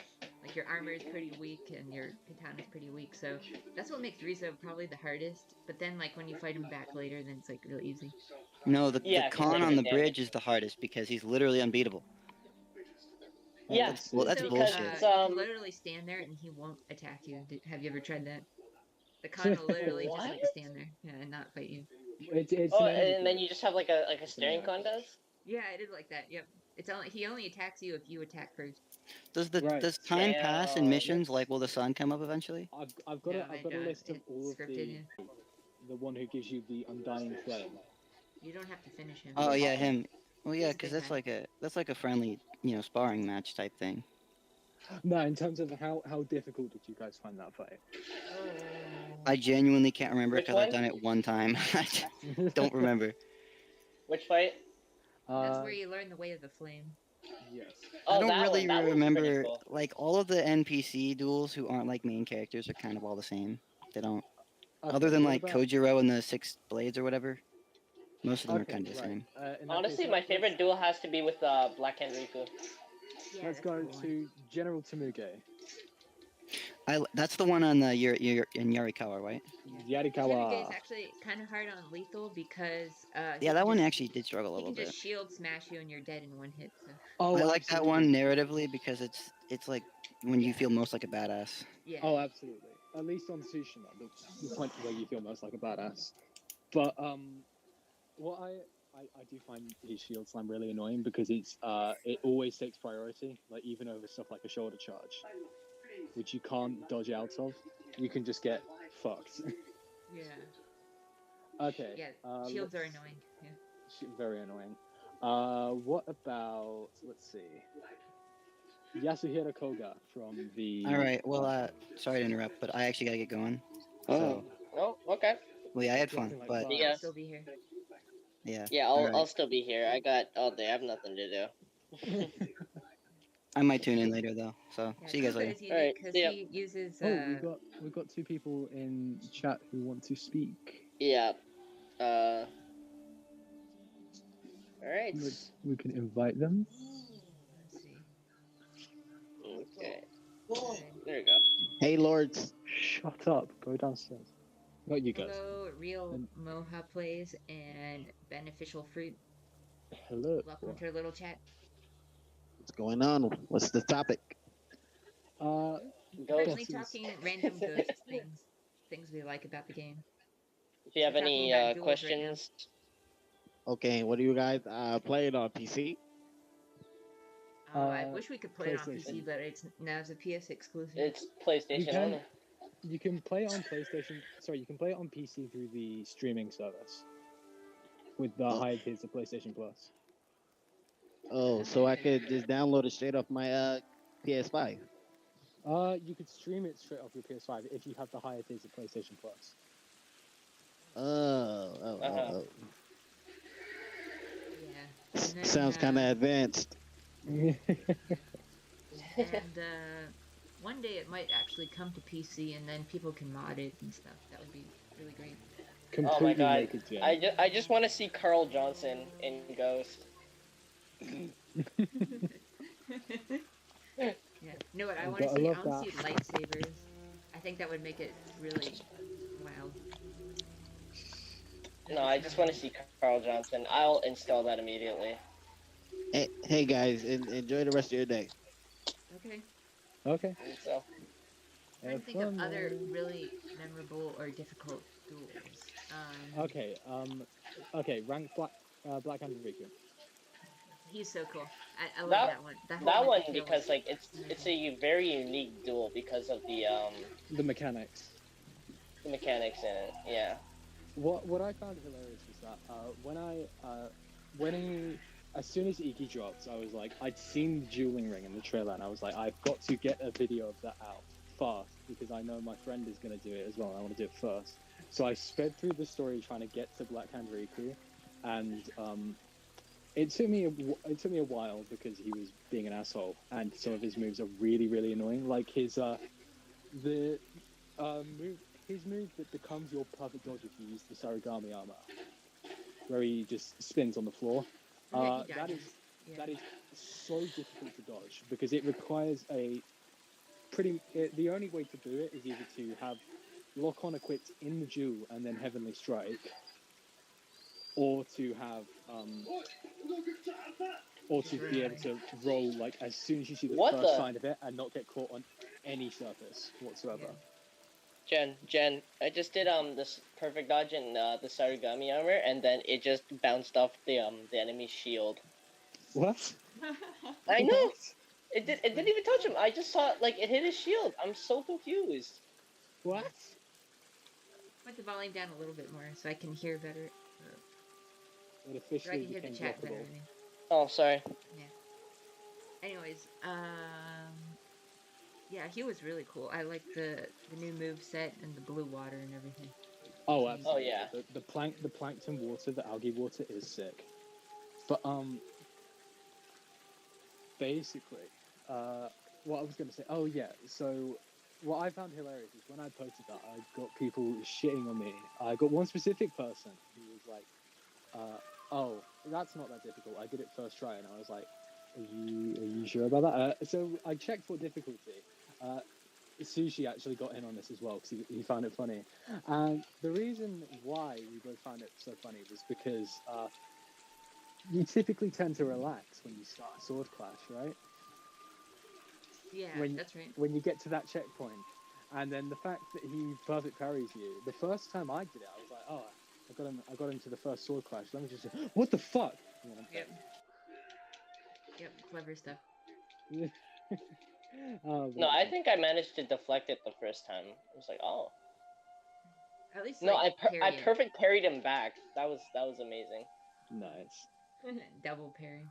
like your armor is pretty weak and your katana is pretty weak, so that's what makes Rizo probably the hardest. But then like when you fight him back later, then it's like really easy. No, the Yeah, Khan he's on the like bridge is the hardest because he's literally unbeatable. yeah, Well, that's So, bullshit. you can literally stand there and he won't attack you. Have you ever tried that? The Khan will literally just like What? stand there and not fight you. It's oh, an enemy and then group. you just have like a staring contest. Yeah, I did like that. Yep. He only attacks you if you attack first. Does time pass in Damn. missions? Like, will the sun come up eventually? I've got No, I've got a don't. list of It's all of scripted, the one who gives you the undying flame. You don't have to finish him. Oh yeah, him. Well, yeah, He's a because good that's like a friendly, sparring match type thing. No, in terms of how difficult did you guys find that fight? I genuinely can't remember Which because I've one? done it one time. I don't remember. Which fight? That's where you learn the way of the flame. Yes. Oh, I don't that really one. That one's remember. pretty cool. Like all of the NPC duels who aren't like main characters are kind of all the same. They don't. Other than like Kojiro and the 6 blades or whatever, most of them are kind of the same. Honestly, my favorite duel has to be with Black Hand Riku. Yeah, Let's that's go cool. to General Tamuge. That's the one on the in Yarikawa, right? Yarikawa is Yarikawa. actually kind of hard on lethal because Yeah, that one actually did struggle a he little can just bit. shield smash you and you're dead in one hit. So Oh, I like that one absolutely. narratively because it's like when you feel most like a badass. yeah, Oh, absolutely. At least on Tsushima, the point where you feel most like a badass. But what I do find his shield slam really annoying because it always takes priority, like even over stuff like a shoulder charge, which you can't dodge out of. You can just get fucked. yeah, Okay. yeah. Shields are annoying. Yeah. Very annoying. What about, let's see, Yasuhiro Koga from the. All right. Well, sorry to interrupt, but I actually gotta get going. Oh, okay. Well, yeah, I had fun, Something like but that. I'll still be here. yeah. Yeah, All I'll right. still be here. I got all day. I have nothing to do. I might tune in later though. So Yeah, see you guys Kuka later. is unique Alright, because see ya. he uses. Oh, we've got two people in chat who want to speak. Yeah. All right. We can invite them. Let's see. Okay. Good. There we go. Hey, Lords. Shut up. Go downstairs. Not you guys. Hello, Real And- Moha Plays and Beneficial Fruit. Hello. Welcome to our little chat. What's going on? What's the topic? Currently Ghosts. talking random ghost things we like about the game. If you have We're talking any about duels right now. questions, Okay, what do you guys play it on PC? I wish we could play it on PC, PlayStation. but now it's a PS exclusive. it's PlayStation can- only. You can play it on PlayStation. Sorry, you can play it on PC through the streaming service with the higher tiers of PlayStation Plus. Oh, so I could just download it straight off my PS5. You could stream it straight off your PS5 if you have the higher tiers of PlayStation Plus. Oh. Yeah. And then, Sounds kind of advanced. And one day it might actually come to PC, and then people can mod it and stuff. That would be really great. Oh my god. naked Jen. I just want to see Carl Johnson in Ghost. Yeah. You know what? I I want to gotta see. I love want to that. see lightsabers. I think that would make it really wild. No, I just want to see Carl Johnson. I'll install that immediately. Hey guys, enjoy the rest of your day. Okay. Okay. So, I'm trying to think of other really memorable or difficult duels. Okay. Rank Black Hand Riku. He's so cool. I love That- that one. that whole one material because was like it's a very unique duel because of the mechanics. the mechanics in it. Yeah. What I found hilarious was that as soon as Iki dropped, I was like, I'd seen the dueling ring in the trailer, and I was like, I've got to get a video of that out fast because I know my friend is going to do it as well. And I want to do it first. So I sped through the story trying to get to Black Hand Riku, and it took me a while because he was being an asshole, and some of his moves are really, really annoying. Like his move that becomes your perfect dodge if you use the Sarigami armor, where he just spins on the floor. Yeah, he That dodges. is so difficult to dodge because it requires the only way to do it is either to have lock on equipped in the duel and then Heavenly Strike, or to have be able to roll like as soon as you see the What first the- sign of it and not get caught on any surface whatsoever. Jen, I just did this perfect dodge in the Sarigami armor, and then it just bounced off the enemy's shield. What? I know. It didn't even touch him. I just saw it, like it hit his shield. I'm so confused. What? Put the volume down a little bit more so I can hear better. It So I officially can hear the became chat better. blockable. I mean. Oh, sorry. Anyways, yeah, he was really cool. I like the new move set and the blue water and everything. Oh, absolutely. yeah. The plankton water, the algae water is sick. But basically, what I was gonna say. Oh yeah. So what I found hilarious is when I posted that, I got people shitting on me. I got one specific person who was like, "Oh, that's not that difficult. I did it first try," and I was like, "Are you sure about that?" So I checked for difficulty. Sushi actually got in on this as well because he found it funny. And the reason why we both found it so funny was because you typically tend to relax when you start a sword clash, right? Yeah, When that's right. when you get to that checkpoint, and then the fact that he perfect parries you. The first time I did it, I was like, oh, I got into the first sword clash. Let me just what the fuck? And then I'm Yep. Yep, clever stuff. Oh, No, I think I managed to deflect it the first time. I was like, oh. At least No, like I parry it. perfect parried him back. That was amazing. nice. Double parry.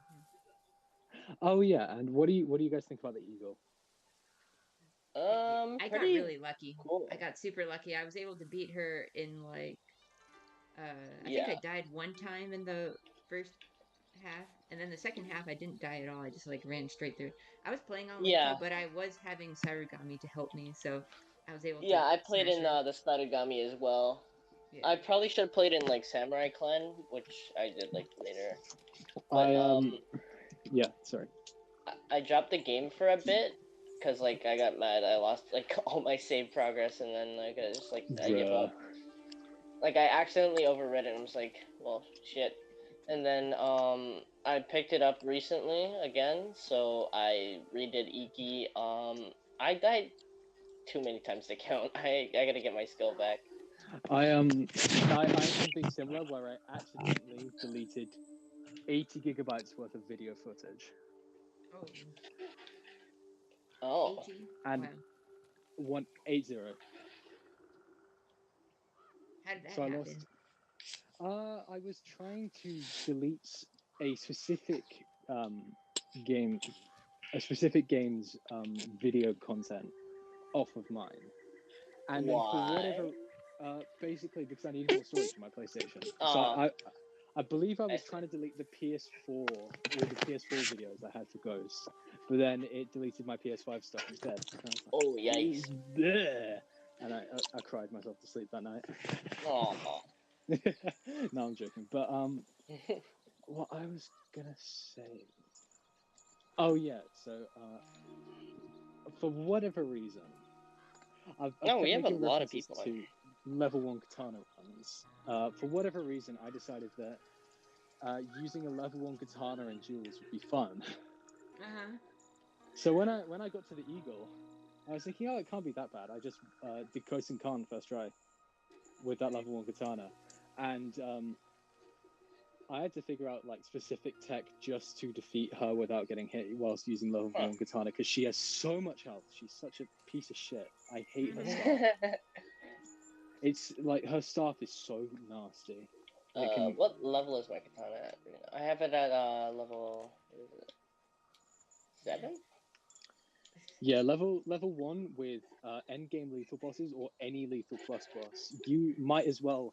Oh yeah, and what do you guys think about the eagle? I got Pretty really lucky. cool. I got super lucky. I was able to beat her in like I think Yeah. I died one time in the first half, and then the second half I didn't die at all. I just like ran straight through. I was playing on Yeah. lethal, but I was having Sarugami to help me, so I was able to Yeah, I played smash in her. the Starugami as well. Yeah. I probably should have played in like Samurai Clan, which I did like later. But yeah, sorry. I dropped the game for a bit because like I got mad. I lost like all my save progress, and then like I just like I give up. Like I accidentally overread it and was like, well, shit. And then I picked it up recently again, so I redid Iki. I died too many times to count. I gotta get my skill back. I had something similar where I accidentally deleted 80 gigabytes worth of video footage. Oh. Oh. 80? And Wow. 180. How did that So I happen? lost. I was trying to delete a specific game, a specific game's video content off of mine, and then for whatever, basically because I needed more storage for my PlayStation. So I believe I was trying to delete the PS4 or the PS4 videos I had for Ghost, but then it deleted my PS5 stuff instead. Oh yikes! Bleh. And I cried myself to sleep that night. Oh. No, I'm joking. But what I was gonna say. Oh yeah. So for whatever reason, I've kept we have a making lot of references people to level 1 katana runs. For whatever reason, I decided that using a level 1 katana in duels would be fun. Uh-huh. So when I got to the eagle, I was thinking, oh, it can't be that bad. I just did Kosen Khan first try with that level 1 katana, and I had to figure out like specific tech just to defeat her without getting hit whilst using level 1 katana because she has so much health. She's such a piece of shit. I hate her staff. It's like her staff is so nasty. What level is my katana at? I have it at level 7. Yeah, level 1 with end game lethal bosses or any lethal plus boss. You might as well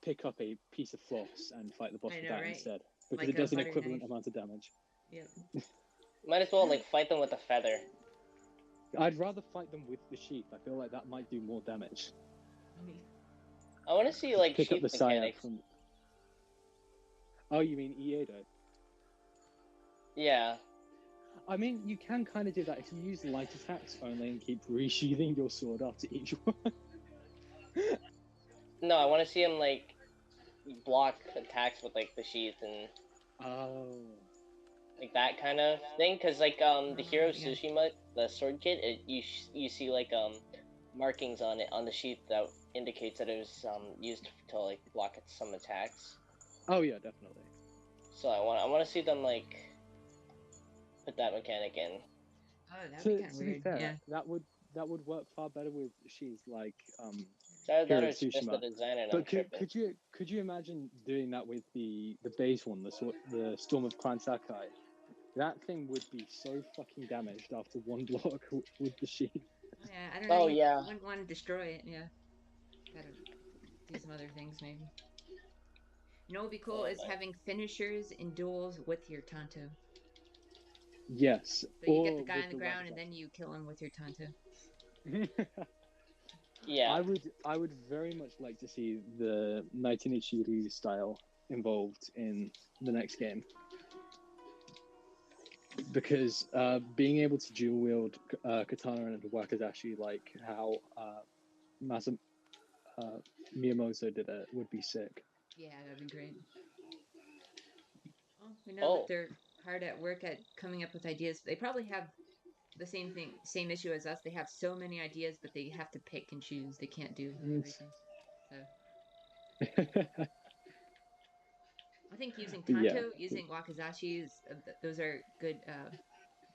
pick up a piece of floss and fight the boss with that instead because like it does an butter equivalent knife. amount of damage. Yep. Might as well like fight them with a feather. I'd rather fight them with the sheath. I feel like that might do more damage. I want to see like pick up sheath the Sayat mechanics. from. Oh, you mean Iedo? Yeah. I mean, you can kind of do that if you use light attacks only and keep resheathing your sword after each one. No, I want to see him like block attacks with like the sheath and like that kind of thing. Cause like the Hero Tsushima, the sword kit, you see like markings on it on the sheath that indicates that it was used to like block some attacks. Oh yeah, definitely. So I want to see them like put that mechanic in. Oh, that'd be kind of To weird. be fair, Yeah. that would work far better with sheaths like So Hero that it's just the Tsushima. design and But could you imagine doing that with the base one, the Storm of Clan Sakai? That thing would be so fucking damaged after one block with the sheath. Yeah, I don't know. You wouldn't want to destroy it. Yeah. Gotta do some other things maybe. You know what would be cool is having finishers in duels with your Tanto. Yes. So you get the guy on the ground and then you kill him with your Tanto. Yeah. I would very much like to see the Naitinichi Ryu style involved in the next game. because being able to dual wield katana and wakizashi, like how Miyamoto did it, would be sick. Yeah, that'd be great. Well, we know that they're hard at work at coming up with ideas. They probably have the same issue as us. They have so many ideas, but they have to pick and choose. They can't do everything. So I think using Tanto, using Wakizashi, those are good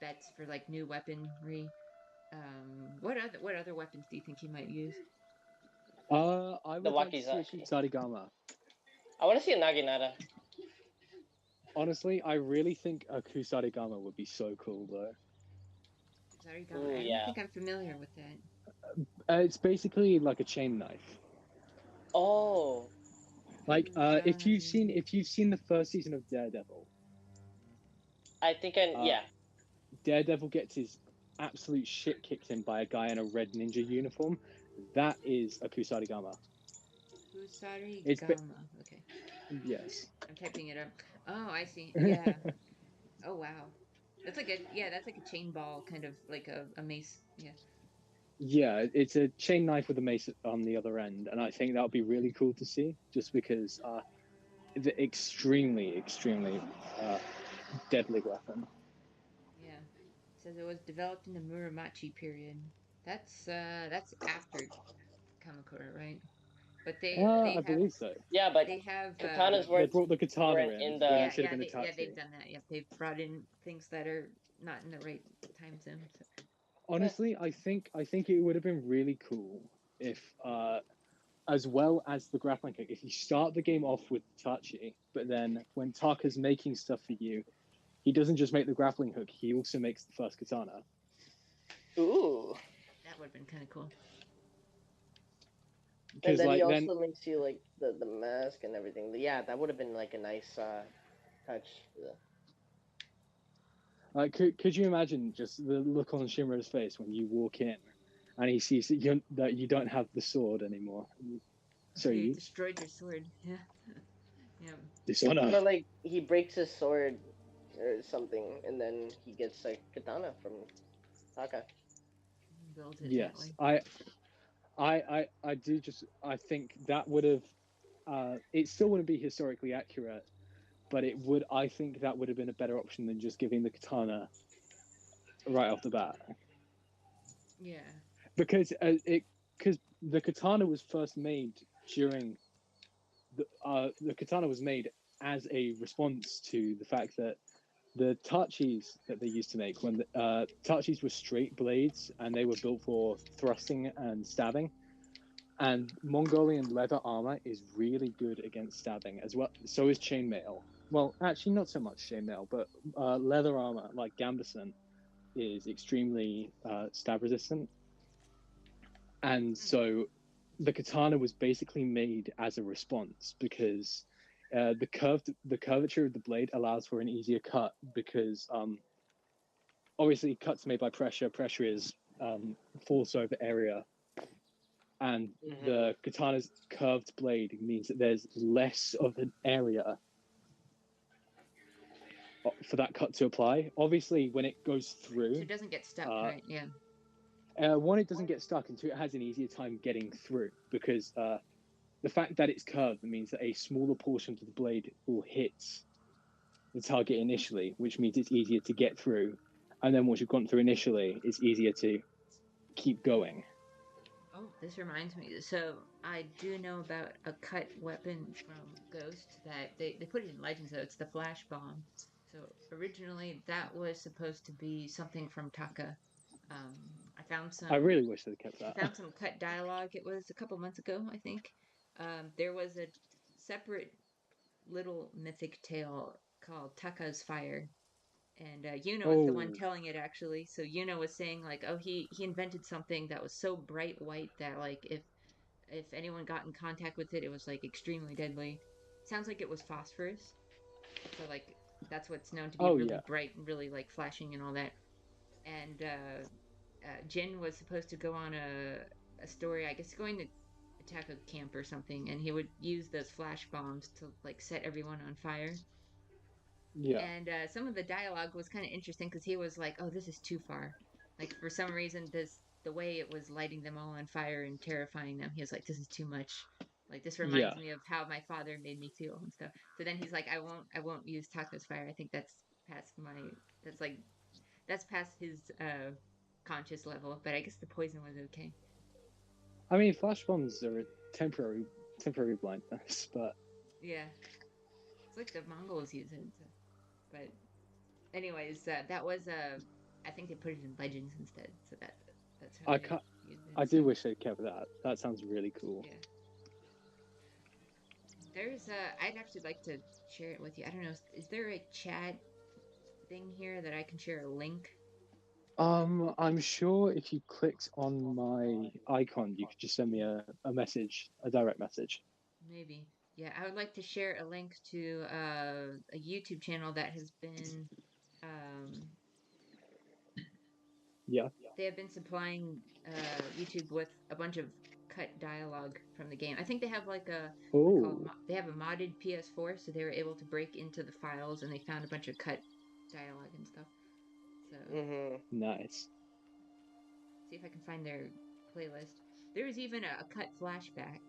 bets for like new weaponry. What other weapons do you think he might use? I would like to see a Kusarigama. I want to see a Naginata. Honestly, I really think a Kusarigama would be so cool, though. Kusarigama. I don't think I'm familiar with that. It's basically like a chain knife. Oh. Like if you've seen the first season of Daredevil. I think Daredevil gets his absolute shit kicked in by a guy in a red ninja uniform. That is a Kusarigama. Kusarigama. Okay. Yes. I'm typing it up. Oh, I see. Yeah. Oh wow. That's like a chain ball, kind of like a mace. Yeah. Yeah, it's a chain knife with a mace on the other end, and I think that would be really cool to see, just because it's an extremely deadly weapon. Yeah. It says it was developed in the Muromachi period. That's after Kamakura, right? But I believe so. Yeah, but they have katanas they brought the katana in when it should have been a yeah, they've done that. Yeah, they've brought in things that are not in the right time zone. So. Honestly, I think it would have been really cool if, as well as the grappling hook, if you start the game off with Tachi, but then when Taka's making stuff for you, he doesn't just make the grappling hook; he also makes the first katana. Ooh. That would have been kind of cool. And then he also makes you like the mask and everything. Yeah, that would have been like a nice touch. Like, could you imagine just the look on Shimura's face when you walk in, and he sees that you don't have the sword anymore? So you destroyed your sword. Yeah. Yeah. Dishonor. But like he breaks his sword or something, and then he gets like katana from Taka. Build it yes, that way. I do just I think that would have it still wouldn't be historically accurate, but I think that would have been a better option than just giving the katana right off the bat. Yeah. Because the katana was first made during the katana was made as a response to the fact that the tachis that they used to make, when tachis were straight blades and they were built for thrusting and stabbing, and Mongolian leather armor is really good against stabbing as well. So is chainmail. Well, actually, not so much chainmail, but leather armor like Gambeson is extremely stab resistant, and so the katana was basically made as a response because the curvature of the blade allows for an easier cut because obviously cuts made by pressure. Pressure is force over area, and the katana's curved blade means that there's less of an area for that cut to apply. Obviously, when it goes through, so it doesn't get stuck, right? Yeah. One, it doesn't get stuck, and two, it has an easier time getting through because the fact that it's curved means that a smaller portion of the blade will hit the target initially, which means it's easier to get through. And then once you've gone through initially, it's easier to keep going. Oh, this reminds me. So I do know about a cut weapon from Ghost that they put it in Legends, though. It's the flash bomb. So originally that was supposed to be something from Taka. I found some. I really wish they'd kept that. I found some cut dialogue. It was a couple months ago, I think. There was a separate little mythic tale called Taka's Fire, and Yuno is the one telling it actually. So Yuno was saying like, oh, he invented something that was so bright white that like if anyone got in contact with it, it was like extremely deadly. Sounds like it was phosphorus. So like that's what's known to be really bright and really like flashing and all that. And Jin was supposed to go on a story, I guess, going to attack a camp or something, and he would use those flash bombs to like set everyone on fire. Yeah. And some of the dialogue was kind of interesting because he was like, "Oh, this is too far." Like for some reason, the way it was lighting them all on fire and terrifying them, he was like, "This is too much." Like this Yeah. reminds me of how my father made me feel and stuff. So then he's like, I won't use Taco's fire. I think that's past my, that's like, that's past his conscious level. But I guess the poison was okay. I mean, flash bombs are a temporary blindness, but Yeah, it's like the Mongols use it. So. But anyways, that was I think they put it in Legends instead. So that's how I they can't. used it. I So, do wish they'd kept that. That sounds really cool. yeah. There's I'd actually like to share it with you. I don't know. Is there a chat thing here that I can share a link? I'm sure if you clicked on my icon, you could just send me a message, a direct message. Maybe. Yeah, I would like to share a link to a YouTube channel that has been um Yeah. they have been supplying YouTube with a bunch of cut dialogue from the game. I think they have like a what do they call Oh, they have a modded PS4, so they were able to break into the files and they found a bunch of cut dialogue and stuff. So nice. see if I can find their playlist. There is even a cut flashback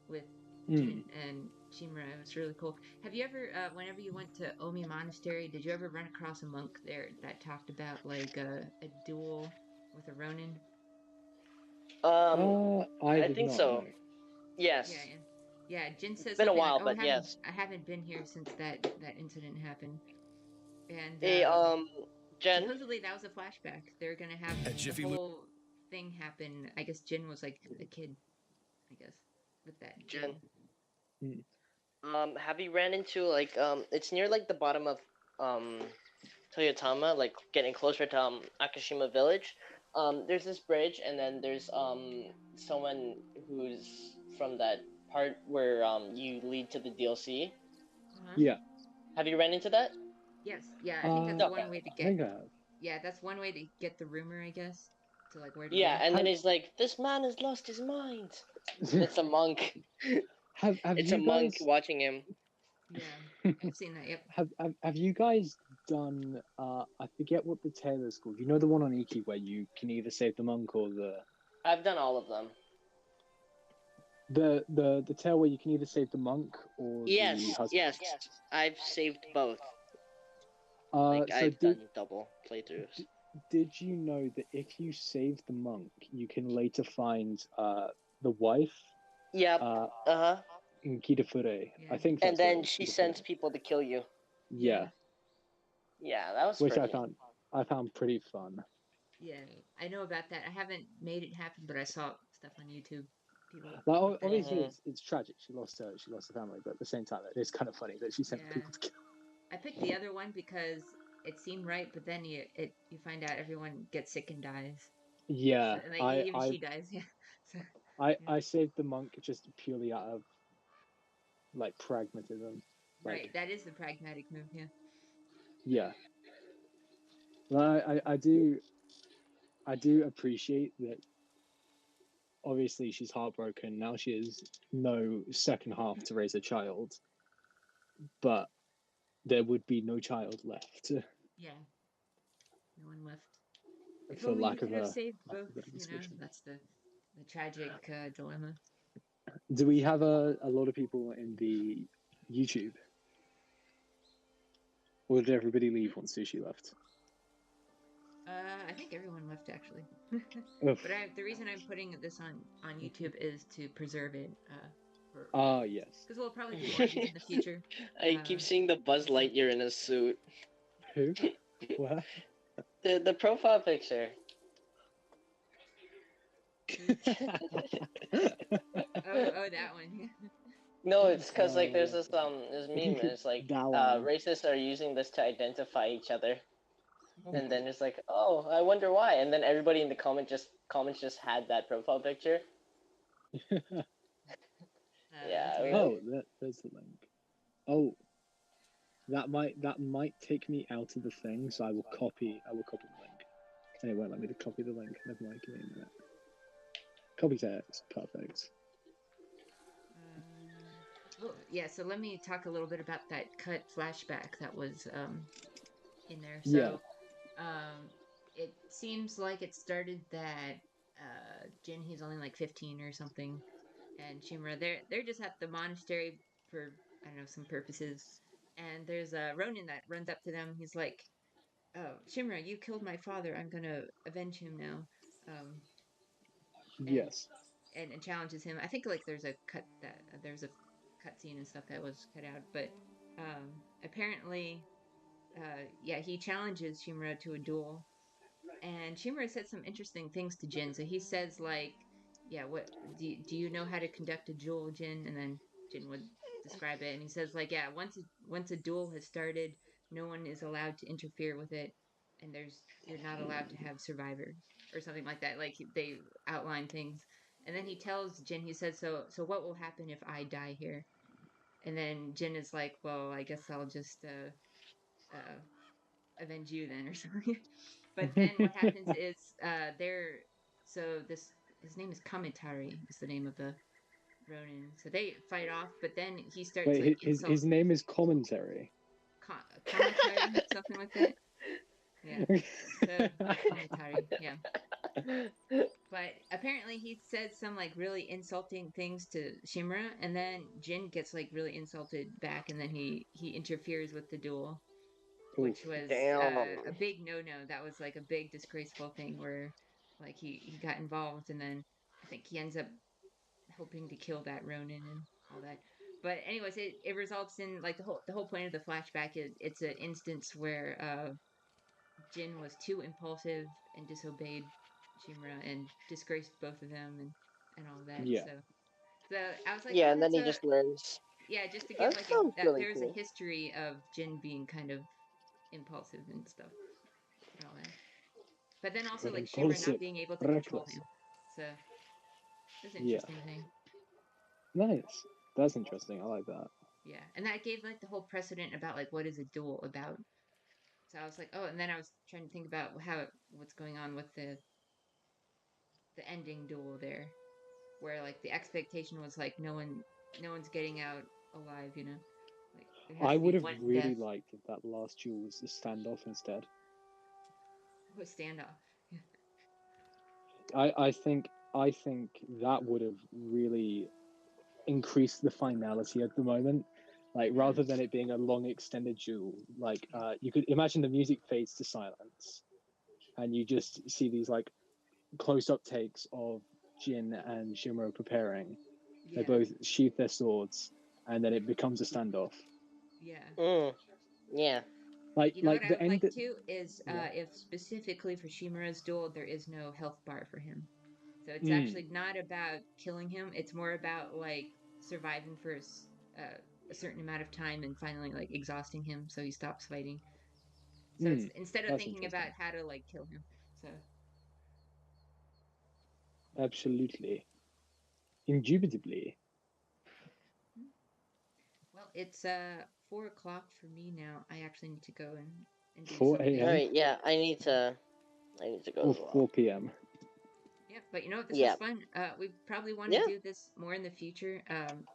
with Hmm. Jin and Shimura. It's really cool. Have you ever, whenever you went to Omi Monastery, did you ever run across a monk there that talked about like a duel with a Ronin? I I did think not so. know. Yeah, Yes. and yeah, Jin It's says been a something like, while, "Oh, but yes. I haven't been here since that incident happened," and Hey, Jen. supposedly that was a flashback. They're gonna have the whole thing happen. I guess Jin was like a kid. I guess with that Jen. duel. Hmm. Have you ran into like it's near like the bottom of um Toyotama, like getting closer to Akashima Village. There's this bridge, and then there's someone who's from that part where you lead to the DLC. Uh-huh. Yeah. Have you ran into that? Yes, yeah, I think that's Okay. one way to I get. think I have. Yeah, that's one way to get the rumor, I guess, to like where to Yeah, go. and then Have he's like, "This man has lost his mind." It's a monk. have It's a you monk guys watching him. Yeah, I've seen that. Yep. have you guys done? I forget what the tale is called. You know the one on Iki where you can either save the monk or I've done all of them. the tale where you can either save the monk or the Yes, husband. yes. I've saved both. So I've done double playthroughs. did you know that if you save the monk, you can later find the wife? Yep. Uh-huh. In Kitafure. Yeah. I think And that's what it then is. she Kitafure. sends people to kill you. Yeah. Yeah, that was Which pretty. I found pretty fun. Yeah, I know about that. I haven't made it happen, but I saw stuff on YouTube. People. Like, obviously, it's tragic. She lost her family, but at the same time, it's kind of funny that she sent people to kill. I picked the other one because it seemed right, but then you find out everyone gets sick and dies. Yeah, So, like even she dies. Yeah. So, I saved the monk just purely out of like pragmatism. Right, that is the pragmatic move. Yeah. Yeah. Well, I do appreciate that. Obviously, she's heartbroken now. She has no second half to raise a child, but there would be no child left. Yeah. No one left. If For only lack you of could have a saved both. You know, that's the tragic dilemma. Do we have a lot of people in the YouTube? Or did everybody leave once Sushi left? I think everyone left actually. Oof. But the reason I'm putting this on YouTube is to preserve it. Yes. Because we'll probably do more of these in the future. I keep seeing the Buzz Lightyear in a suit. Who? What? The profile picture. oh, that one. No, it's because like there's this this meme. And it's like That one. racists are using this to identify each other, and then it's like, oh, I wonder why. And then everybody in the comments just had that profile picture. Yeah. Oh, there's the link. Oh, that might take me out of the thing, so I will copy the link. And it won't let me to copy the link. Never mind, give me a minute. Copy text, perfect. Oh, yeah, so let me talk a little bit about that cut flashback that was in there. Yeah. So, it seems like it started that Jin, he's only like 15 or something, and Shimura, they're just at the monastery for, I don't know, some purposes. And there's a Ronin that runs up to them. He's like, "Oh, Shimura, you killed my father. I'm gonna avenge him now." Um, and Yes. and challenges him. I think like there's a cut scene and stuff that was cut out, but apparently, yeah, he challenges Shimura to a duel, and Shimura said some interesting things to Jin. So he says like, "Yeah, what do you know how to conduct a duel, Jin?" And then Jin would describe it, and he says like, "Yeah, once a duel has started, no one is allowed to interfere with it, and you're not allowed to have survivors or something like that." Like they outline things, and then he tells Jin, he says, "So what will happen if I die here?" And then Jin is like, "Well, I guess I'll just uh avenge you then or something." But then what happens is they're so this his name is Kamitari is the name of the Ronin. So they fight off, but then he starts like Wait, his name is Commentary. Kamitari, something like that. Yeah. So Kamitari, yeah. But apparently he said some like really insulting things to Shimura, and then Jin gets like really insulted back, and then he interferes with the duel, which Oof. was Damn. a big no-no. That was like a big disgraceful thing where like he got involved, and then I think he ends up helping to kill that Ronin and all that. But anyways, it results in like the whole point of the flashback is it's an instance where Jin was too impulsive and disobeyed Shimura and disgraced both of them and all that. Yeah. So I was like, Yeah, oh, and then that's he a just learns. yeah, just to give That like sounds that really there's a cool. history of Jin being kind of impulsive and stuff and all that. But then also like Shimura not Impulsive, being able to control reckless. him. So it's an Yeah. interesting thing. Nice. That's interesting. I like that. Yeah. And that gave like the whole precedent about like what is a duel about. So I was like, oh, and then I was trying to think about what's going on with the ending duel there, where like the expectation was like no one's getting out alive, you know? Like there has I to be would have one really death. liked if that last duel was a standoff instead. Oh, standoff. I think that would have really increased the finality of the moment. Like rather than it being a long extended duel, like you could imagine the music fades to silence, and you just see these like close up takes of Jin and Shimura preparing. They Yeah. both sheath their swords, and then it becomes a standoff. Yeah. Yeah. You know what Like I the would end. like too is Yeah. if specifically for Shimura's duel there is no health bar for him. So it's Mm. actually not about killing him. It's more about like surviving for a certain amount of time and finally like exhausting him so he stops fighting. So it's Mm. instead of That's thinking about interesting. how to like kill him. So Absolutely. Indubitably. well, it's 4 o'clock for me now. I actually need to go and do 4 something. All a.m. right. Yeah, I need to go or as well. 4 p.m. Yeah, but you know what? This was Yeah. fun. We probably want to Yeah. do this more in the future.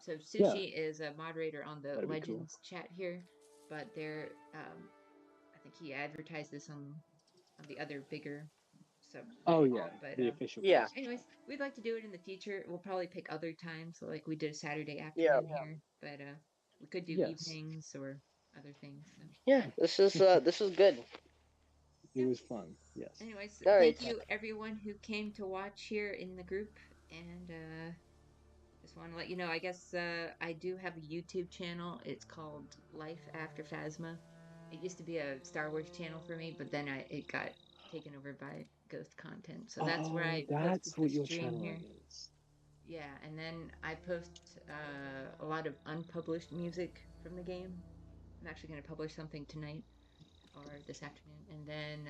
So Yeah, Sushi is a moderator on the that'd be cool. Legends chat here, but I think he advertised this on the other bigger Oh subreddit. yeah, But the official Yeah. post. anyways, we'd like to do it in the future. We'll probably pick other times, so like we did a Saturday Yeah. afternoon here, but we could do Yes, evenings or other things. So Yeah. This is good. it was fun. Yes. anyways, All right. thank you everyone who came to watch here in the group, and just want to let you know, I guess I do have a YouTube channel. It's called Life After Phasma. It used to be a Star Wars channel for me, but then it got taken over by Ghost content. So that's where Oh, I posted that's the what your stream channel here. is. Yeah, and then I post a lot of unpublished music from the game. I'm actually going to publish something tonight or this afternoon. And then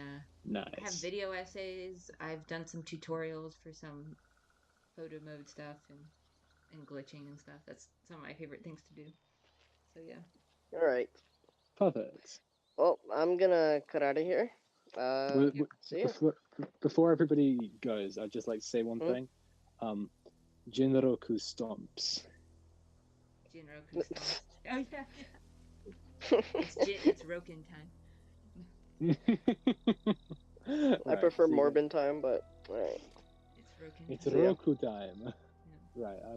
I have Nice. video essays. I've done some tutorials for some photo mode stuff and glitching and stuff. That's some of my favorite things to do. So yeah. All right. Perfect. Well, I'm gonna cut out of here. Yep. See ya. Before everybody goes, I'd just like to say one Hmm? thing. Jinroku stomps. Jinroku's thoughts. Oh yeah, it's Roken time. I prefer see, Morbin time, but alright. It's Roken It's time. Yeah. Roku time. Yeah. Right.